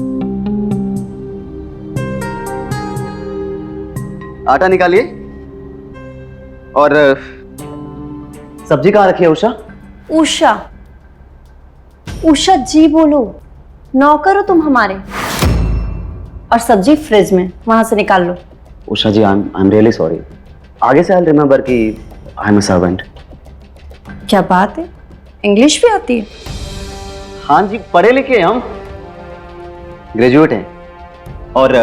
L: आटा निकालिए। और सब्जी कहाँ रखी है उषा?
C: उषा? उषा जी बोलो, नौकर हो तुम हमारे। और सब्जी फ्रिज में, वहां से निकाल लो।
L: उषा जी, आई एम रियली सॉरी। आगे से आई रिमेंबर कि आई एम अ सर्वेंट।
C: क्या बात है, इंग्लिश भी आती है?
L: हाँ जी, पढ़े लिखे हम, ग्रेजुएट हैं और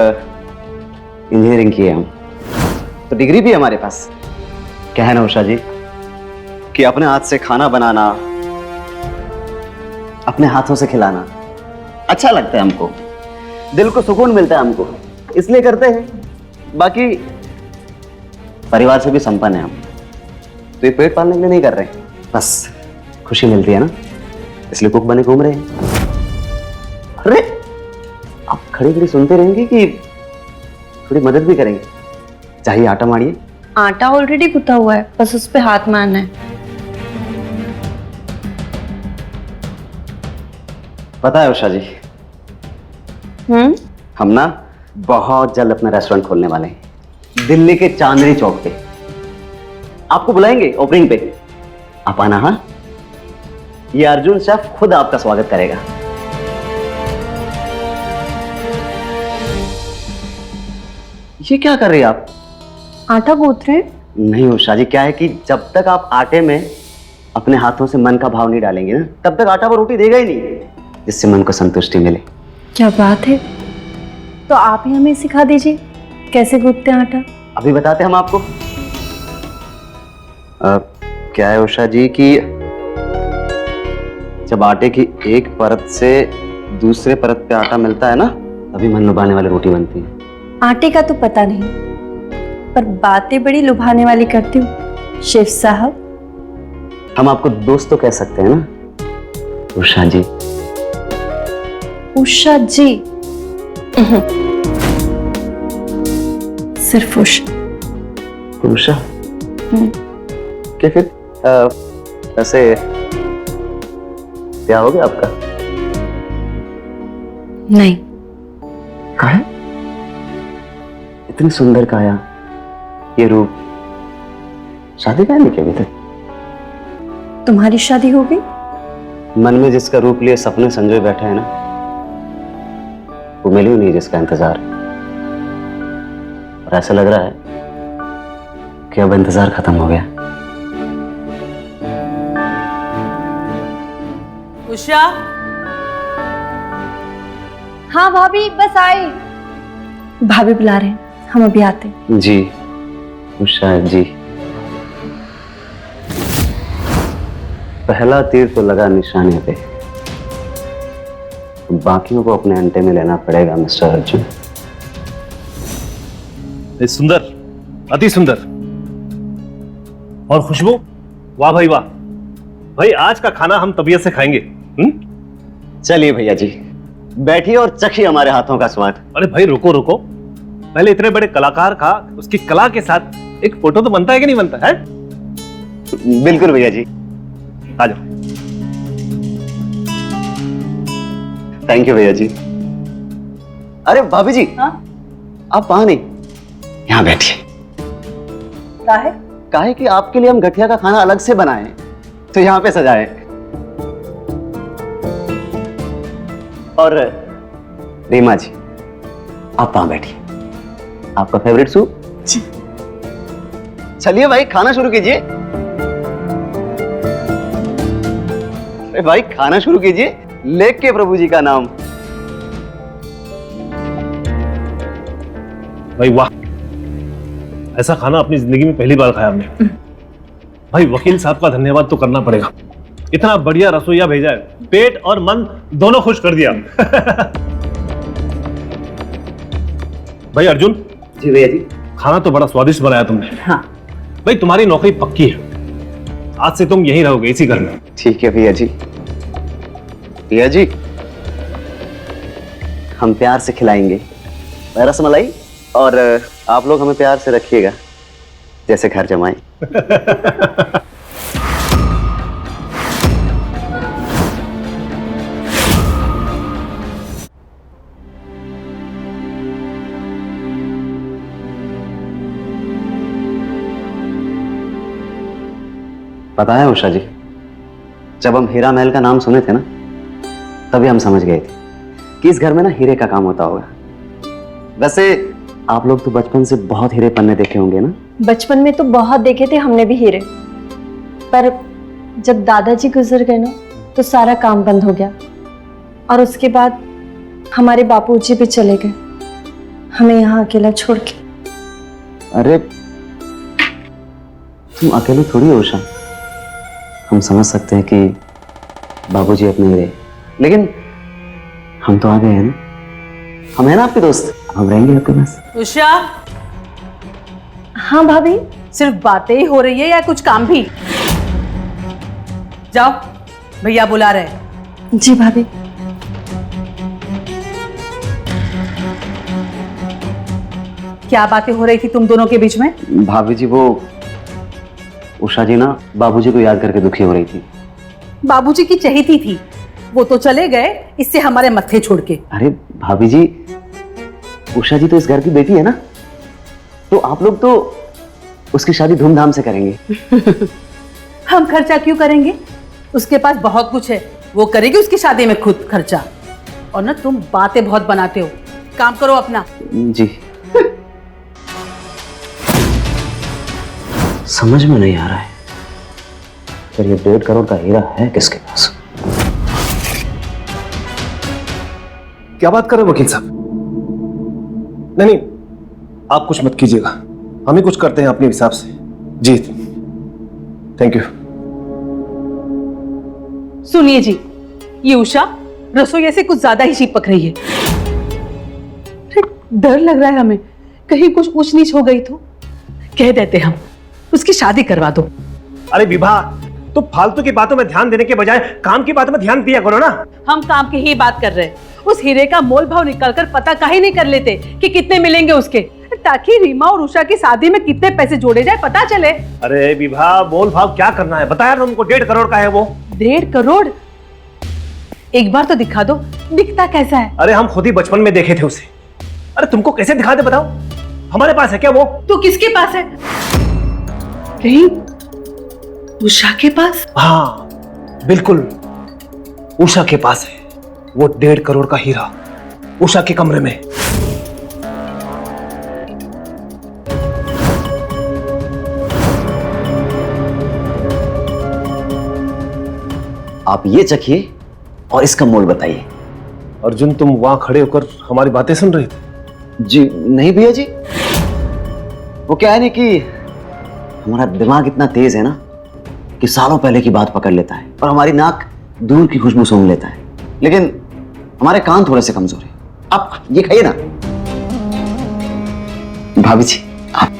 L: इंजीनियरिंग किए हम, तो डिग्री भी है हमारे पास। क्या है ना उषा जी, कि अपने हाथ से खाना बनाना, अपने हाथों से खिलाना अच्छा लगता है हमको, दिल को सुकून मिलता है हमको, इसलिए करते हैं। बाकी परिवार से भी संपन्न है हम, तो ये पेट पालने के लिए नहीं कर रहे, बस खुशी मिलती है ना, इसलिए कुक बने घूम रहे हैं। अरे आप खड़ी खड़ी सुनते रहेंगे कि थोड़ी मदद भी करेंगे? चाहिए आटा मारिए।
C: आटा ऑलरेडी गुथा हुआ है, बस उस पे हाथ मारना है।
L: पता है उषा जी, हम ना बहुत जल्द अपना रेस्टोरेंट खोलने वाले हैं, दिल्ली के चांदनी चौक पे। आपको बुलाएंगे ओपनिंग पे, आप आना। हाँ, ये अर्जुन शेफ खुद आपका स्वागत करेगा। ये क्या कर रही हैं आप?
C: आटा गूंथ रहे?
L: नहीं उषा जी, क्या है कि जब तक आप आटे में अपने हाथों से मन का भाव नहीं डालेंगे ना, तब तक आटा वो रोटी देगा ही नहीं जिससे मन को संतुष्टि मिले।
C: क्या बात है, तो आप ही हमें सिखा दीजिए कैसे गूंथते हैं आटा।
L: अभी बताते हम आपको। क्या है उषा जी कि जब आटे की एक परत से दूसरे परत पे आटा मिलता है ना, तभी मन लुभाने वाली रोटी बनती है।
C: आटे का तो पता नहीं, पर बातें बड़ी लुभाने वाली करती हूँ शेफ साहब।
L: हम आपको दोस्त तो कह सकते हैं ना उषा जी।
C: उषा जी? सिर्फ उषा।
L: उषा? क्या फिर ऐसे क्या हो गया आपका?
C: नहीं।
L: काहे? इतनी सुंदर काया, ये रूप, शादी काहे नहीं की अभी तक?
C: तुम्हारी शादी हो गई?
L: मन में जिसका रूप लिए सपने संजोए बैठा है ना, वो मिली ही नहीं जिसका इंतजार। और ऐसा लग रहा है कि अब इंतजार खत्म हो गया।
H: उषा।
K: हाँ भाभी, बस आई।
C: भाभी बुला रहे हैं, हम अभी आते हैं।
L: जी उषा जी। पहला तीर तो लगा निशाने पे, बाकियों को अपने अंटे में लेना पड़ेगा मिस्टर अर्जुन।
J: सुंदर, अति सुंदर। और खुशबू, वाह भाई वाह। भाई आज का खाना हम तबीयत से खाएंगे।
L: चलिए भैया जी, बैठिए और चखिए हमारे हाथों का स्वाद।
J: अरे भाई रुको रुको, पहले इतने बड़े कलाकार का उसकी कला के साथ एक फोटो तो बनता है कि नहीं बनता है?
L: बिल्कुल भैया जी,
J: आ जाओ।
L: थैंक यू भैया जी। अरे भाभी जी,
H: हाँ?
L: आप वहां नहीं, यहाँ बैठिए।
H: काहे?
L: काहे कि आपके लिए हम गठिया का खाना अलग से बनाए, तो यहाँ पे सजाए। और रीमा जी, आप वहां बैठिए। आपका फेवरेट सूप? जी। चलिए भाई, खाना शुरू कीजिए। अरे भाई खाना शुरू कीजिए, लेख के प्रभु जी का नाम।
J: भाई वाह, ऐसा खाना अपनी जिंदगी में पहली बार खाया हमने। भाई वकील साहब का धन्यवाद तो करना पड़ेगा, इतना बढ़िया रसोईया भेजा है, पेट और मन दोनों खुश कर दिया। भाई अर्जुन।
L: जी भैया जी।
J: खाना तो बड़ा स्वादिष्ट बनाया तुमने।
H: हाँ।
J: भाई तुम्हारी नौकरी पक्की है, आज से तुम यहीं रहोगे, इसी घर में।
L: ठीक है भैया जी। भैया जी, हम प्यार से खिलाएंगे रसमलाई, और आप लोग हमें प्यार से रखिएगा जैसे घर जमाए। पता है उषा जी, जब हम हीरा महल का नाम सुने थे ना, तभी हम समझ गए थे कि इस घर में ना हीरे का काम होता होगा। वैसे आप लोग तो बचपन से बहुत हीरे पन्ने देखे होंगे ना?
C: बचपन में तो बहुत देखे थे हमने भी हीरे, पर जब दादाजी गुजर गए ना, तो सारा काम बंद हो गया। और उसके बाद हमारे बापूजी भी चले गए, हमें यहाँ अकेला छोड़ के।
L: अरे तुम अकेले थोड़ी हो उषा, हम समझ सकते हैं कि बाबूजी अपने रहे, लेकिन हम तो आ गए हैं ना, हम है ना आपके दोस्त, हम रहेंगे आपके पास।
H: उषा।
C: हाँ भाभी।
H: सिर्फ बातें ही हो रही है या कुछ काम भी? जाओ, भैया बुला रहे हैं।
C: जी भाभी।
H: क्या बातें हो रही थी तुम दोनों के बीच में?
L: भाभी जी, वो उषा जी ना बाबूजी को याद करके दुखी हो रही थी।
H: बाबूजी की चहेती थी, वो तो चले गए, इससे हमारे मत्थे छोड़ के।
L: अरे भाभी जी, उषा जी तो इस घर की बेटी है ना, तो आप लोग तो उसकी शादी धूमधाम से करेंगे।
H: हम खर्चा क्यों करेंगे? उसके पास बहुत कुछ है, वो करेगी उसकी शादी में खुद खर्चा। और ना तुम बातें बहुत बनाते हो, काम करो अपना।
L: जी। समझ में नहीं आ रहा है, फिर ये 1.5 करोड़ का हीरा है किसके पास?
J: क्या बात कर रहे हो वकील साहब? नहीं नहीं, आप कुछ मत कीजिएगा, हम ही कुछ करते हैं अपने हिसाब से। जी थैंक यू।
H: सुनिए जी, ये उषा रसोई से कुछ ज्यादा ही चिपक रही है। डर लग रहा है हमें, कहीं कुछ ऊंच नीच हो गई तो। कह देते हम, उसकी शादी करवा दो।
J: अरे विभा, तो फालतू की बातों में ध्यान देने के बजाय काम की बातों में ध्यान दिया करो ना।
H: हम काम की ही बात कर रहे हैं, उस हीरे का मोल भाव निकालकर पता काहे नहीं कर लेते कि कितने मिलेंगे उसके, ताकि रीमा और उषा की शादी में कितने पैसे जोड़े जाए पता चले।
J: अरे विभा, मोल भाव क्या करना है बताया ना उनको, 1.5 करोड़ का है वो।
H: 1.5 करोड़? एक बार तो दिखा दो, दिखता कैसा है?
J: अरे हम खुद ही बचपन में देखे थे उसे। अरे तुमको कैसे दिखा दे बताओ, हमारे पास है क्या वो?
H: तो किसके पास है? कहीं उषा के पास?
J: हाँ बिल्कुल, उषा के पास है वो 1.5 करोड़ का हीरा, उषा के कमरे में।
L: आप ये चखिए और इसका मोल बताइए।
J: अर्जुन, तुम वहां खड़े होकर हमारी बातें सुन रहे थे?
L: जी नहीं भैया जी, वो क्या है ना कि हमारा दिमाग इतना तेज है ना कि सालों पहले की बात पकड़ लेता है और हमारी नाक दूर की खुशबू सूंघ लेता है, लेकिन हमारे कान थोड़े से कमजोर है। आप ये खाइए ना। भाभी जी आप।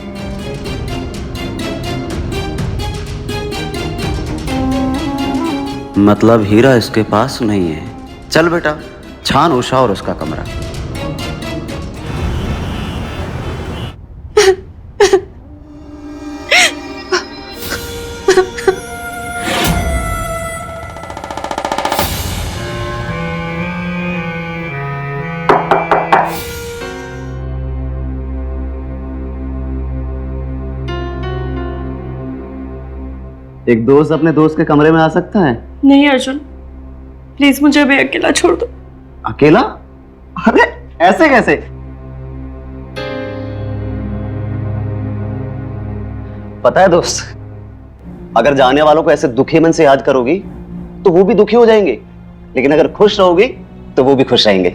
L: मतलब हीरा इसके पास नहीं है। चल बेटा, छान उषा और उसका कमरा। एक दोस्त अपने दोस्त के कमरे में आ सकता है?
C: नहीं अर्जुन, प्लीज मुझे अभी अकेला छोड़ दो।
L: अकेला? अरे ऐसे कैसे? पता है दोस्त, अगर जाने वालों को ऐसे दुखी मन से याद करोगी तो वो भी दुखी हो जाएंगे, लेकिन अगर खुश रहोगी तो वो भी खुश रहेंगे।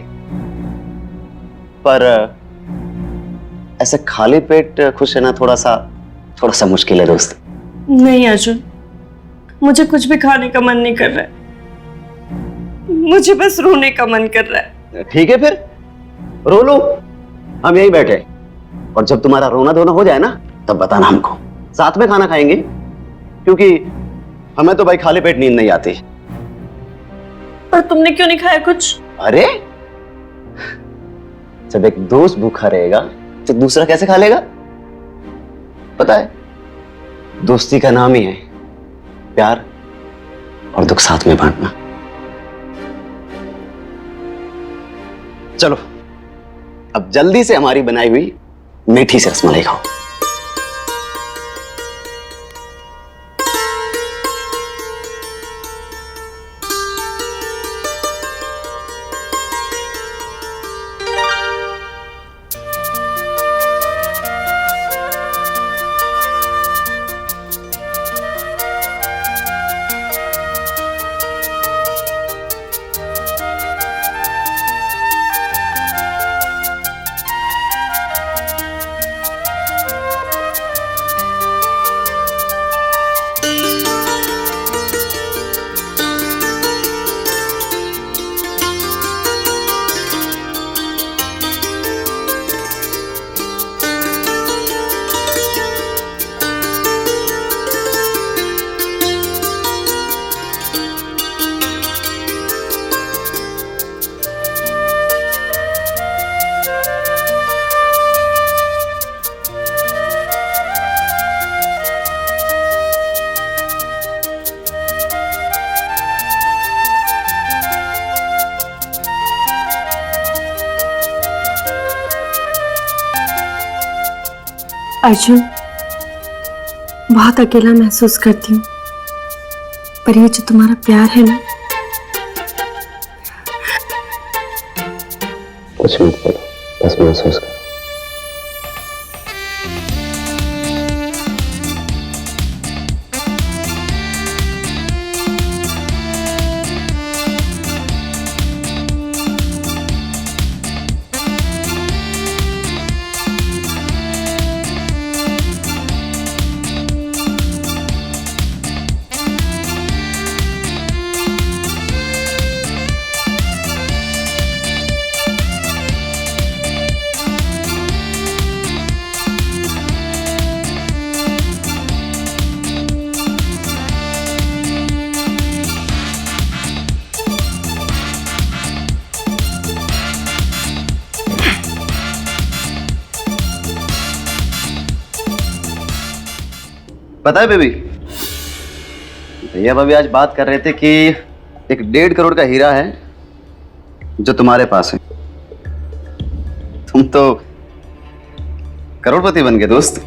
L: पर ऐसे खाली पेट खुश रहना थोड़ा सा मुश्किल है दोस्त।
C: नहीं अर्जुन, मुझे कुछ भी खाने का मन नहीं कर रहा है, मुझे बस रोने का मन कर रहा है।
L: ठीक है फिर रो लो, हम यहीं बैठे, और जब तुम्हारा रोना धोना हो जाए ना तब बताना हमको, साथ में खाना खाएंगे, क्योंकि हमें तो भाई खाली पेट नींद नहीं आती।
C: पर तुमने क्यों नहीं खाया कुछ?
L: अरे जब एक दोस्त भूखा रहेगा तो दूसरा कैसे खा लेगा? पता है, दोस्ती का नाम ही है प्यार और दुख साथ में बांटना। चलो अब जल्दी से हमारी बनाई हुई मीठी से रसमलाई खाओ।
C: अर्जुन, बहुत अकेला महसूस करती हूँ, पर ये जो तुम्हारा प्यार है ना,
L: कुछ मत बोलो, बस महसूस करो। पता है बेबी, भैया भाभी आज बात कर रहे थे कि एक 1.5 करोड़ का हीरा है जो तुम्हारे पास है। तुम तो करोड़पति बन गए दोस्त।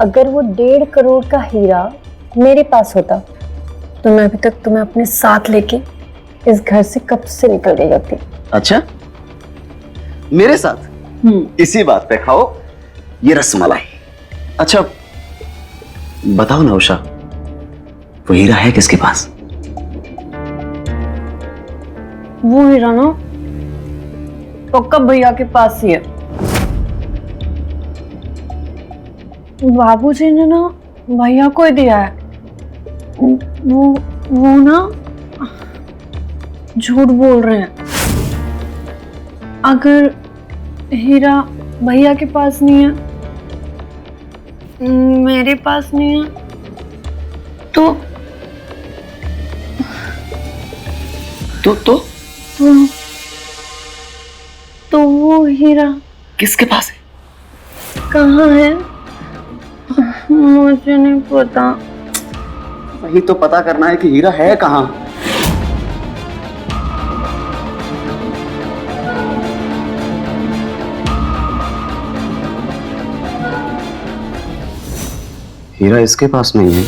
C: अगर वो 1.5 करोड़ का हीरा मेरे पास होता तो मैं अभी तक तुम्हें अपने साथ लेके इस घर से कब से निकल गई होती।
L: अच्छा, मेरे साथ? इसी बात पे खाओ ये रसमलाई। अच्छा बताओ ना उषा, वो हीरा है किसके पास?
C: वो हीरा ना पक्का भैया के पास ही है। बाबूजी ने ना भैया को ही दिया है। वो ना झूठ बोल रहे हैं। अगर हीरा भैया के पास नहीं है, मेरे पास नहीं है, तो वो हीरा
L: किसके पास है?
C: कहाँ है मुझे नहीं पता।
L: वही तो पता करना है कि हीरा है कहाँ। हीरा इसके पास नहीं है,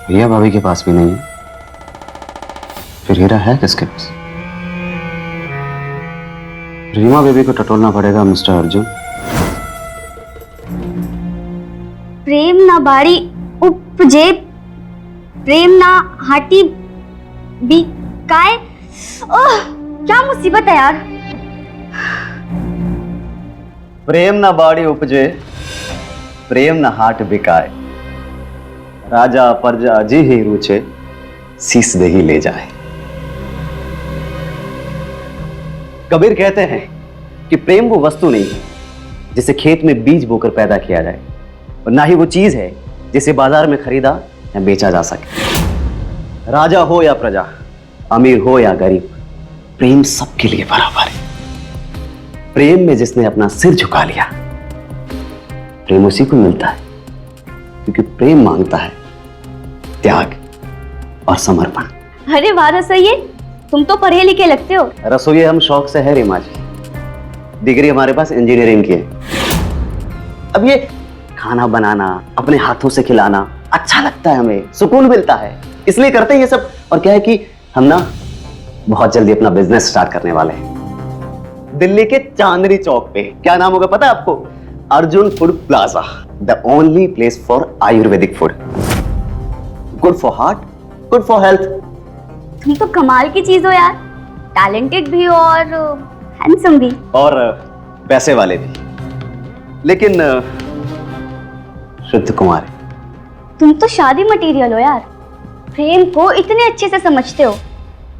L: भैया भाभी के पास भी नहीं है, फिर हीरा है किसके पास? रीमा बेबी को टटोलना पड़ेगा मिस्टर अर्जुन।
K: प्रेम ना बाड़ी उपजे, प्रेम ना हाटी बिकाए। ओह क्या मुसीबत है यार।
L: प्रेम ना बाड़ी उपजे, प्रेम न हाट बिकाए, राजा प्रजा जी ही रुचे, शीस दे ही ले जाए। कबीर कहते हैं कि प्रेम वो वस्तु नहीं है जिसे खेत में बीज बोकर पैदा किया जाए, और ना ही वो चीज है जिसे बाजार में खरीदा या बेचा जा सके। राजा हो या प्रजा, अमीर हो या गरीब, प्रेम सबके लिए बराबर है। प्रेम में जिसने अपना सिर झुका लिया, प्रेम उसी को मिलता है, क्योंकि प्रेम मांगता है त्याग और समर्पण।
K: अरे वाह रसोइये, तुम तो पढ़े लिखे लगते हो।
L: रसोई हम शौक से है रीमा जी, डिग्री हमारे पास इंजीनियरिंग की है। अब ये खाना बनाना, अपने हाथों से खिलाना अच्छा लगता है, हमें सुकून मिलता है, इसलिए करते हैं ये सब। और क्या है कि हम ना बहुत जल्दी अपना बिजनेस स्टार्ट करने वाले हैं दिल्ली के चांदनी चौक पे। क्या नाम होगा पता है आपको? Arjun food plaza, the only place for Ayurvedic food. Good for heart, good for health.
K: तुम तो कमाल की चीज हो यार, टैलेंटेड भी और हैंडसम भी,
L: और पैसे वाले भी, लेकिन शुद्ध कुमार।
K: तुम तो शादी मटेरियल हो यार। प्रेम को इतने अच्छे से समझते हो,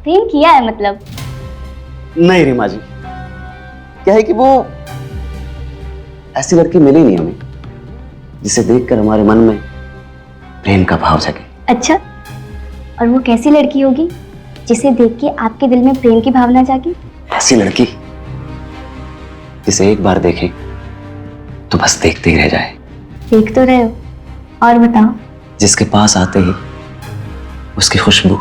K: प्रेम किया है मतलब।
L: नहीं रीमा जी, क्या है कि वो ऐसी लड़की मिली नहीं हमें जिसे देखकर हमारे मन में प्रेम का भाव जगे।
K: अच्छा, और वो कैसी लड़की होगी जिसे देख के आपके दिल में प्रेम की भावना जागी?
L: ऐसी लड़की जिसे एक बार देखे तो बस देखते ही रह जाए।
K: देख तो रहे हो, और बताओ।
L: जिसके पास आते ही उसकी खुशबू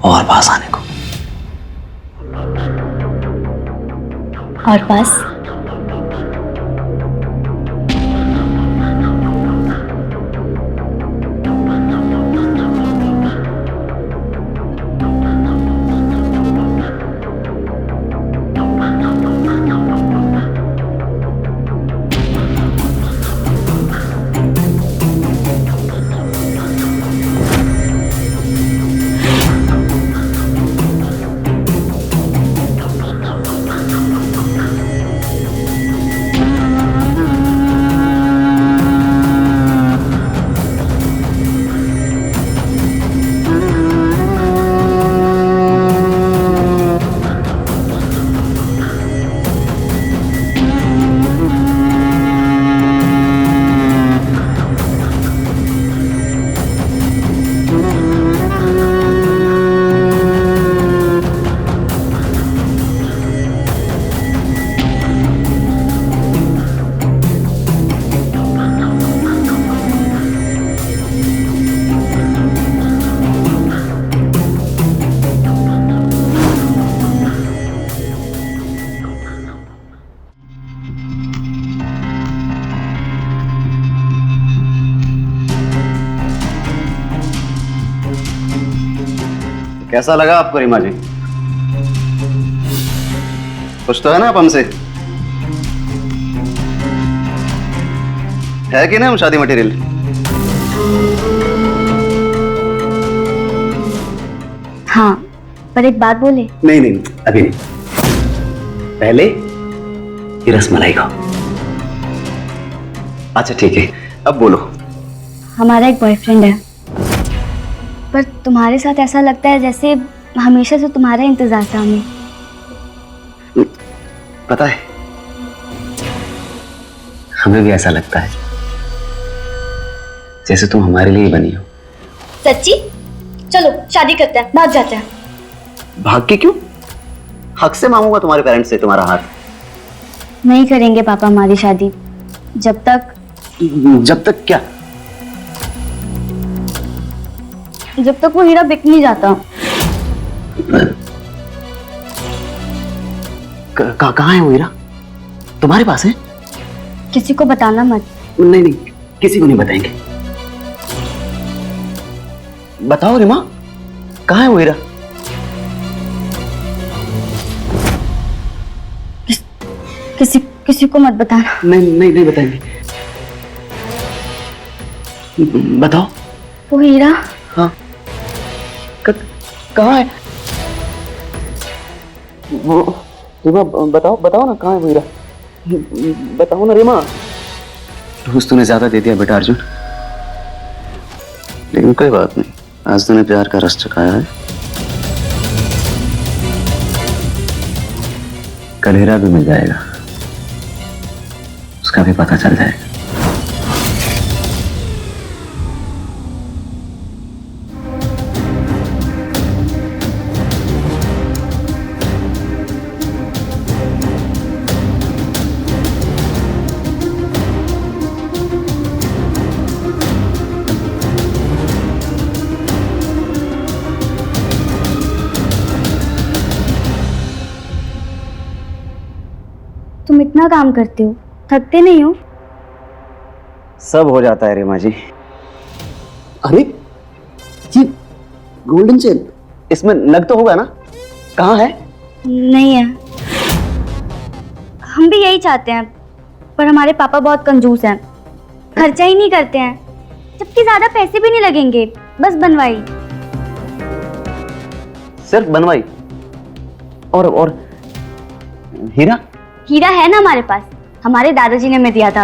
L: और पास आने को।
K: और पास
L: कैसा लगा आपको रीमा जी? कुछ तो है ना आप हमसे? है कि नहीं हम शादी मटेरियल?
K: हाँ, पर एक बात बोले।
L: नहीं नहीं, अभी नहीं। पहले ये रसमलाई खाओ। अच्छा ठीक है, अब बोलो।
K: हमारा एक बॉयफ्रेंड है, पर तुम्हारे साथ ऐसा लगता है जैसे हमेशा से तुम्हारा इंतजार था हमें।
L: पता है, हमें भी ऐसा लगता है जैसे तुम हमारे लिए ही बनी हो।
K: सच्ची? चलो शादी करते हैं, भाग जाते हैं।
L: भाग के क्यों? हक से मांगूंगा तुम्हारे पेरेंट्स से तुम्हारा हाथ।
K: नहीं करेंगे पापा हमारी शादी जब तक
L: क्या?
K: जब तक वो हीरा बिक नहीं जाता।
L: कहाँ है वो हीरा? तुम्हारे पास है?
K: किसी को बताना मत।
L: नहीं नहीं, किसी को नहीं बताएंगे। बताओ रीमा, कहाँ है वो हीरा?
K: किसी को मत बताना।
L: नहीं बताएंगे। बताओ।
K: वो हीरा?
L: हाँ, कहाँ है वो? रीमा बताओ ना, कहाँ है वो हीरा? बताओ ना रीमा। रोज तूने ज्यादा दे दिया बेटा अर्जुन, लेकिन कोई बात नहीं, आज तूने प्यार का रस चखाया है। कल हीरा भी मिल जाएगा, उसका भी पता चल जाएगा।
K: तुम इतना काम करते हो, थकते नहीं हो?
L: सब हो जाता है रीमा जी। अरे ये गोल्डन चेन, इसमें नग तो होगा ना? कहाँ है?
K: नहीं है। हम भी यही चाहते हैं, पर हमारे पापा बहुत कंजूस हैं, खर्चा ही नहीं करते हैं, जबकि ज्यादा पैसे भी नहीं लगेंगे, बस बनवाई।
L: सिर्फ बनवाई? और हीरा?
K: हीरा है ना हमारे पास, हमारे दादाजी ने हमें दिया था।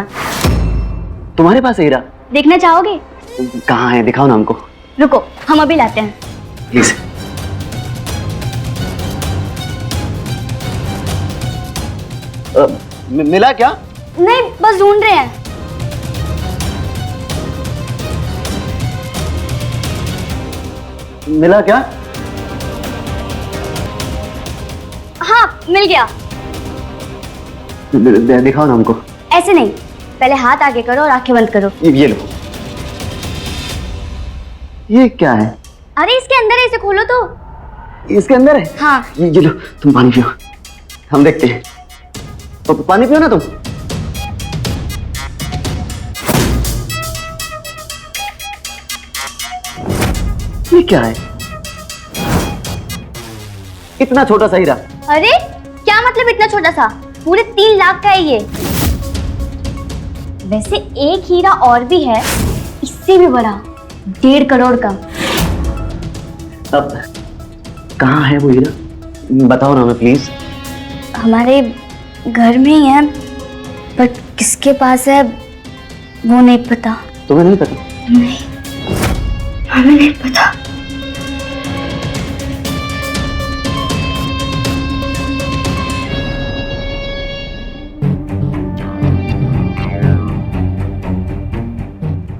L: तुम्हारे पास है हीरा?
K: देखना चाहोगे?
L: कहाँ है, दिखाओ ना हमको।
K: रुको, हम अभी लाते हैं।
L: प्लीज। मिला क्या?
K: नहीं, बस ढूंढ रहे हैं।
L: मिला क्या?
K: हाँ, मिल गया।
L: दिखाओ ना हमको।
K: ऐसे नहीं, पहले हाथ आगे करो और आंखें बंद करो।
L: ये लो। ये क्या है?
K: अरे इसके अंदर है, इसे खोलो तो।
L: इसके अंदर है?
K: हाँ।
L: ये लो, तुम पानी पियो, हम देखते हैं। पानी पियो ना तुम। ये क्या है? इतना छोटा सा हीरा?
K: अरे क्या मतलब इतना छोटा सा? पूरे 3 लाख का है ये। वैसे एक हीरा और भी है, इससे भी बड़ा, 1.5 करोड़ का।
L: अब कहाँ है वो हीरा? बताओ ना हमें प्लीज।
K: हमारे घर में ही है, बट किसके पास है वो नहीं पता।
L: तुम्हें नहीं पता?
K: नहीं, हमें नहीं पता।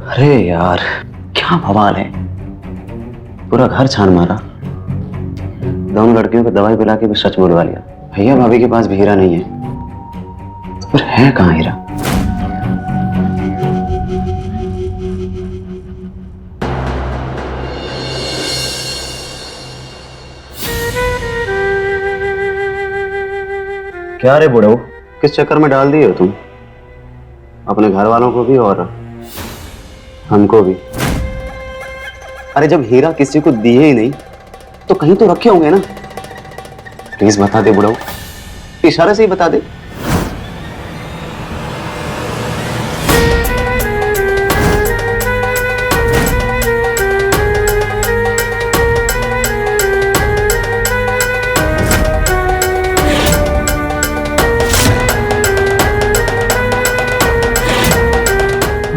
L: अरे यार, क्या बवाल है, पूरा घर छान मारा, दोनों लड़कियों को दवाई पिला के भी सच बोलवा लिया। भैया भाभी के पास भी हीरा नहीं है, तो फिर है कहाँ हीरा? क्या रे बुढ़ऊ, किस चक्कर में डाल दिए हो तुम अपने घर वालों को भी और हमको भी? अरे जब हीरा किसी को दिए ही नहीं तो कहीं तो रखे होंगे ना। प्लीज बता दे बुढ़ऊ, इशारे से ही बता दे।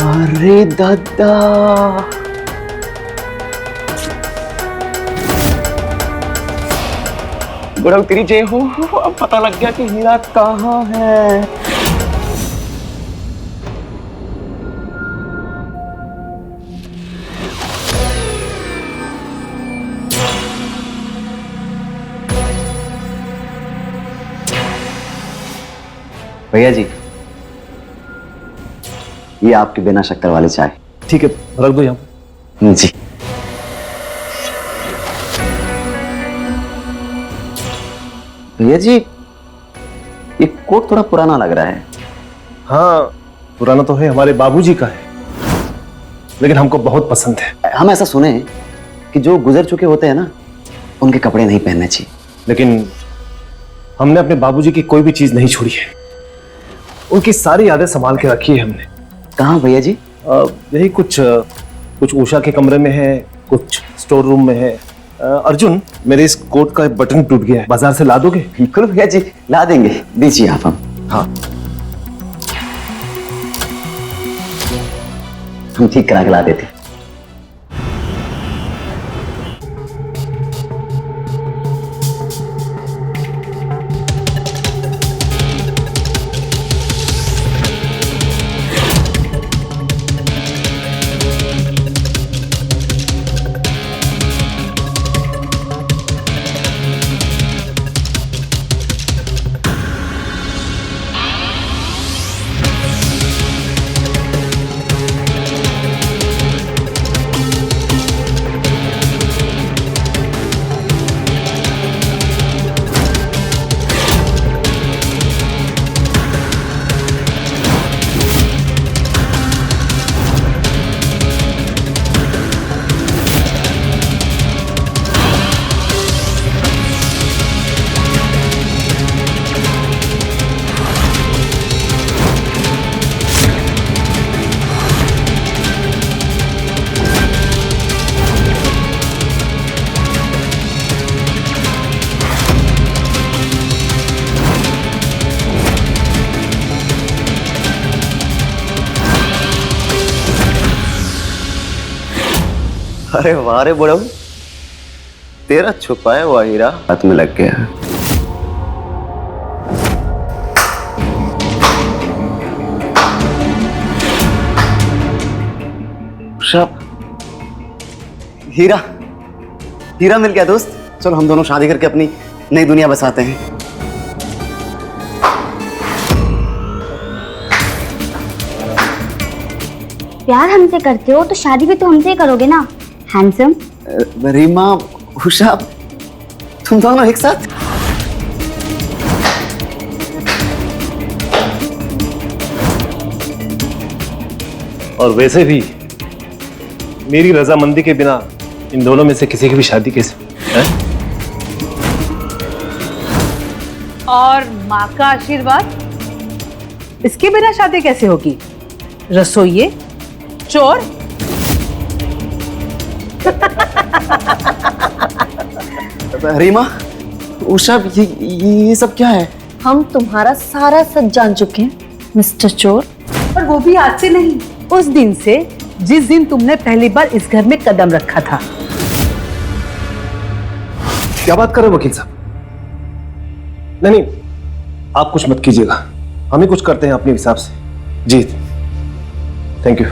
L: अरे दादा, बुढ़ऊ तेरी जय हो, अब पता लग गया कि हीरा कहाँ है। भैया जी, ये आपके बिना शक्कर वाली चाय।
J: ठीक है, रख दो यहाँ।
L: जी। भैया जी, ये कोट थोड़ा पुराना लग रहा है।
J: हाँ, पुराना तो है, हमारे बाबूजी का है, लेकिन हमको बहुत पसंद है।
L: हम ऐसा सुने हैं कि जो गुजर चुके होते हैं ना, उनके कपड़े नहीं पहनने चाहिए।
J: लेकिन हमने अपने बाबूजी की कोई भी चीज नहीं छोड़ी है, उनकी सारी यादें संभाल के रखी है हमने।
L: कहाँ भैया जी?
J: यही कुछ उषा के कमरे में है, कुछ स्टोर रूम में है। अर्जुन, मेरे इस कोट का बटन टूट गया है, बाजार से ला दोगे?
L: बिल्कुल भैया जी, ला देंगे, दीजिए आप हम।
J: हाँ,
L: हम ठीक करा के ला देते। अरे वाह रे बुढ़ऊ, तेरा छुपाया हुआ हीरा हाथ में लग गया। हीरा हीरा मिल गया दोस्त। चलो हम दोनों शादी करके अपनी नई दुनिया बसाते हैं।
K: प्यार हमसे करते हो तो शादी भी तो हमसे ही करोगे ना, हैंडसम।
L: रीमा, उषा, तुम दोनों एक साथ?
J: और वैसे भी मेरी रजामंदी के बिना इन दोनों में से किसी की भी शादी कैसे है?
H: और माँ का आशीर्वाद, इसके बिना शादी कैसे होगी? रसोइये, चोर।
L: रीमा, उषा, ये सब क्या है?
M: हम तुम्हारा सारा सच जान चुके हैं मिस्टर चोर।
H: और वो भी आज से नहीं, उस दिन से जिस दिन तुमने पहली बार इस घर में कदम रखा था।
J: क्या बात कर रहे हो वकील साहब? नहीं, आप कुछ मत कीजिएगा, हम ही कुछ करते हैं अपने हिसाब से। जी, थैंक यू।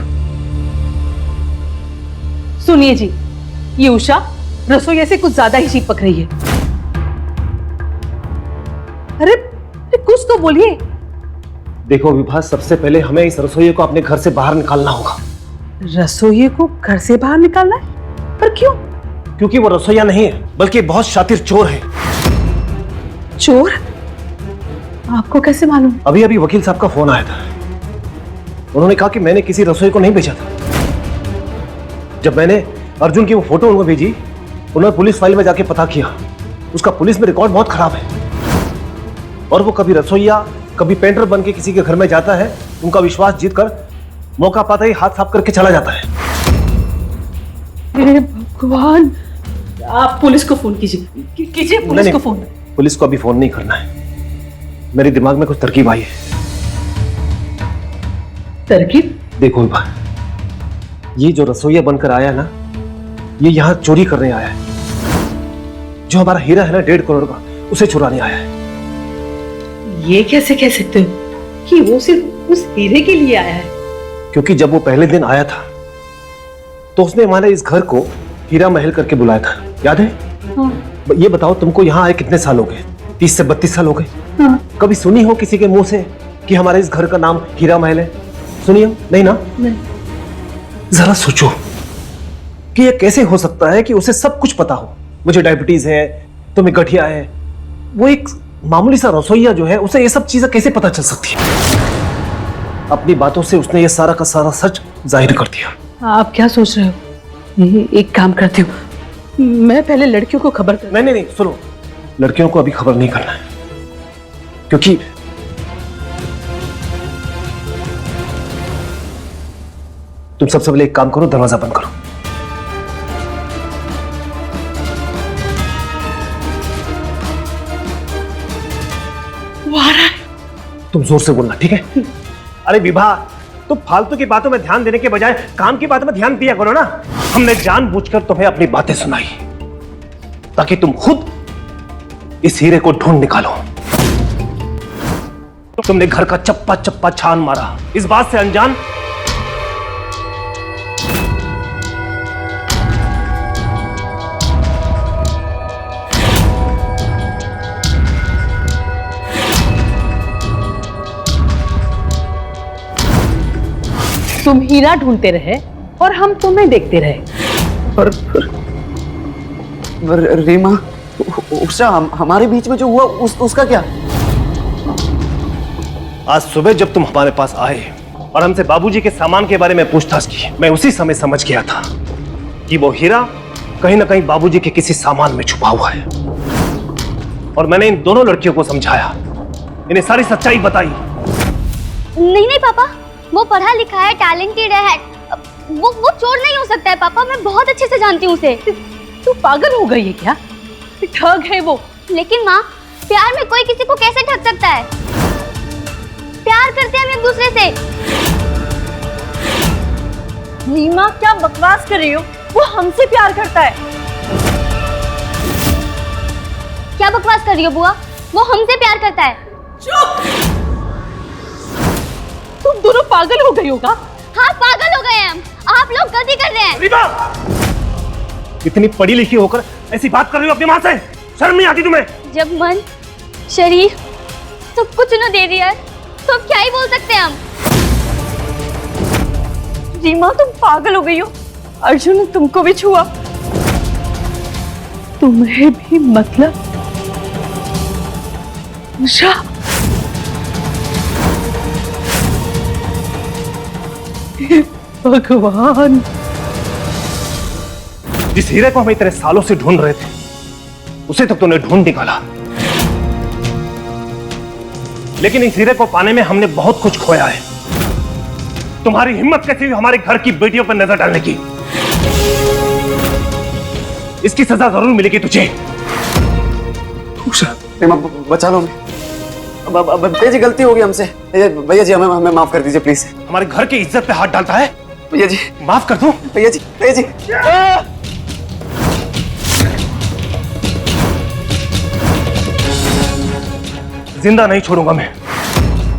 H: सुनिए जी, ये उषा रसोई से कुछ ज्यादा ही चिपक रही है। अरे कुछ तो बोलिए।
J: देखो विभा, सबसे पहले हमें इस रसोइये को अपने घर से बाहर निकालना होगा।
H: रसोइये को घर से बाहर निकालना है? पर क्यों?
J: क्योंकि वो रसोइया नहीं है, बल्कि बहुत शातिर चोर है।
H: चोर? आपको कैसे मालूम?
J: अभी अभी वकील साहब का फोन आया था, उन्होंने कहा कि मैंने किसी रसोई को नहीं भेजा था। जब मैंने अर्जुन की वो फोटो उनको भेजी उन्होंने पुलिस फाइल में जाके पता किया, उसका पुलिस में रिकॉर्ड बहुत खराब है और वो कभी रसोईया कभी पेंटर बन के किसी के घर में जाता है, उनका विश्वास जीतकर मौका पाता ही हाथ साफ करके चला जाता है।
H: हे भगवान, आप पुलिस को फोन कीजिए, कीजिए पुलिस को फोन।
J: पुलिस को अभी फोन नहीं करना है, मेरे दिमाग में कुछ तरकीब आई है।
H: तरकीब?
J: देखो विभा, ये जो रसोईया बनकर आया ना, ये यहाँ चोरी करने आया है। जो हमारा हीरा है ना 1.5 करोड़ का, उसे चुराने आया है।
H: ये कैसे कह सकते हो कि वो सिर्फ उस हीरे के लिए आया है?
J: क्योंकि जब वो पहले दिन आया था तो उसने हमारे इस घर को हीरा महल करके बुलाया था, याद है?
H: हाँ।
J: ये बताओ, तुमको यहाँ आए कितने साल हो गए? 30 से 32 साल हो गए।
H: हाँ।
J: कभी सुनी हो किसी के मुंह से कि हमारे इस घर का नाम हीरा महल है? सुनी हो? नहीं ना?
H: नहीं।
J: जरा सोचो कि ये कैसे हो सकता है कि उसे सब कुछ पता हो। मुझे डायबिटीज है, तुम्हें गठिया है। वो एक मामूली सा रसोईया जो है, उसे ये सब चीजें कैसे पता चल सकती है? अपनी बातों से उसने ये सारा का सारा सच जाहिर कर दिया।
H: आप क्या सोच रहे हो? ये एक काम करती हूँ, मैं पहले लड़कियों को खबर कर।
J: नहीं, सुनो, लड़कियों को अभी खबर नहीं करना है, क्योंकि तुम सबसे पहले एक काम करो, दरवाजा बंद करो।
H: वो आ रहा है।
J: तुम जोर से बोलना, ठीक है? अरे विभा, तुम फालतू की बातों में ध्यान देने के बजाय काम की बातों में ध्यान दिया करो ना। हमने जानबूझकर तुम्हें अपनी बातें सुनाई ताकि तुम खुद इस हीरे को ढूंढ निकालो। तुमने घर का चप्पा चप्पा छान मारा, इस बात से अनजान
H: तुम हीरा ढूंढते रहे और हम तुम्हें देखते रहे।
L: पर रीमा, उषा, हमारे बीच में जो हुआ उसका क्या?
J: आज सुबह जब तुम हमारे पास आए और हमसे बाबूजी के सामान के बारे में पूछताछ की, मैं उसी समय समझ गया था कि वो हीरा कहीं ना कहीं बाबूजी के किसी सामान में छुपा हुआ है। और मैंने इन दोनों लड़कियों को समझाया, इन्हें सारी सच्चाई बताई।
K: नहीं पापा, वो पढ़ा लिखा है, टैलेंटेड है, वो चोर नहीं हो सकता है पापा, मैं बहुत अच्छे से जानती हूँ उसे।
H: तू पागल हो गई है क्या? ठग है वो।
K: लेकिन माँ, प्यार में कोई किसी को कैसे ठग सकता है? प्यार करते हैं हम एक दूसरे से।
M: रीमा, क्या बकवास कर रही हो? वो हमसे प्यार करता है।
K: क्या बकवास कर रही हो बुआ? वो हमसे प्यार करता है।
H: चुप! तुम दोनों पागल हो गई होगा।
K: हाँ, पागल हो गए हैं हम। आप लोग गलती कर रहे हैं।
J: रीमा, इतनी पढ़ी लिखी होकर ऐसी बात कर रही हो अपनी माँ से? शर्म नहीं आती तुम्हें?
K: जब मन, शरीर सब कुछ उन्हें दे दिया है तो अब क्या ही बोल सकते हैं हम?
M: रीमा, तुम पागल हो गई हो। अर्जुन ने तुमको भी छुआ।
H: तुम्हें भी मतलब? उषा, भगवान,
J: जिस हीरे को हम इतने सालों से ढूंढ रहे थे, उसे तक तूने ढूंढ निकाला। लेकिन इस हीरे को पाने में हमने बहुत कुछ खोया है। तुम्हारी हिम्मत कैसी हुई हमारे घर की बेटियों पर नजर डालने की? इसकी सजा जरूर मिलेगी तुझे।
L: बचा लो, भैया जी, गलती हो गई हमसे। भैया जी, हमें माफ कर दीजिए प्लीज।
J: हमारे घर की इज्जत पे हाथ डालता है?
L: भैया जी,
J: माफ कर दूं?
L: भैया जी, भैया जी।
J: जिंदा नहीं छोड़ूंगा मैं,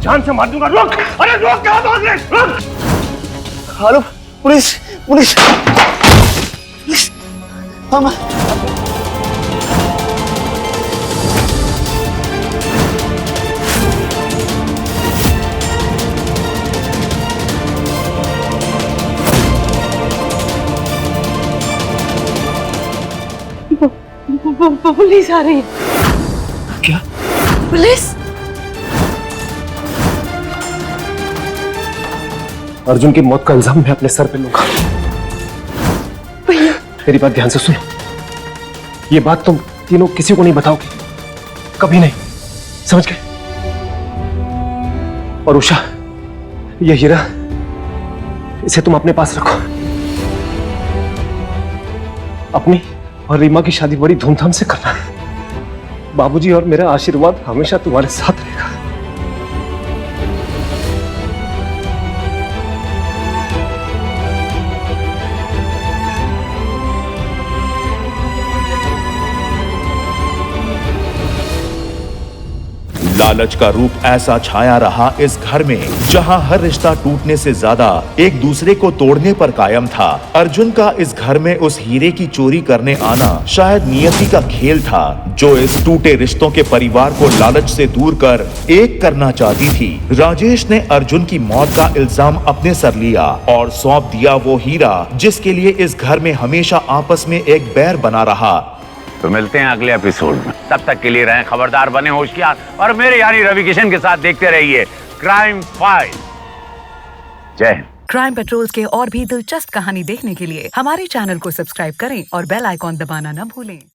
J: जान से मार दूंगा। रुक! अरे रुक! कहां भाग रहे? रुक!
L: हेलो, पुलिस, पुलिस, पुलिस, हम
H: पुलिस आ रही है।
L: क्या?
H: पुलिस?
J: अर्जुन की मौत का इल्जाम मैं अपने सर पे लूंगा। मेरी बात ध्यान से सुनो। ये बात तुम तीनों किसी को नहीं बताओगे, कभी नहीं, समझ गए? और उषा, ये हीरा, इसे तुम अपने पास रखो। अपनी और रीमा की शादी बड़ी धूमधाम से करना। बाबूजी और मेरा आशीर्वाद हमेशा तुम्हारे साथ रहेगा।
N: लालच का रूप ऐसा छाया रहा इस घर में, जहां हर रिश्ता टूटने से ज्यादा एक दूसरे को तोड़ने पर कायम था। अर्जुन का इस घर में उस हीरे की चोरी करने आना शायद नियति का खेल था, जो इस टूटे रिश्तों के परिवार को लालच से दूर कर एक करना चाहती थी। राजेश ने अर्जुन की मौत का इल्जाम अपने सर लिया और सौंप दिया वो हीरा जिसके लिए इस घर में हमेशा आपस में एक बैर बना रहा।
O: तो मिलते हैं अगले एपिसोड में, तब तक के लिए रहें खबरदार, बने होशियार और मेरे यानी रवि किशन के साथ देखते रहिए क्राइम फाइल। जय हिंद।
P: क्राइम पेट्रोल्स के और भी दिलचस्प कहानी देखने के लिए हमारे चैनल को सब्सक्राइब करें और बेल आइकॉन दबाना न भूलें।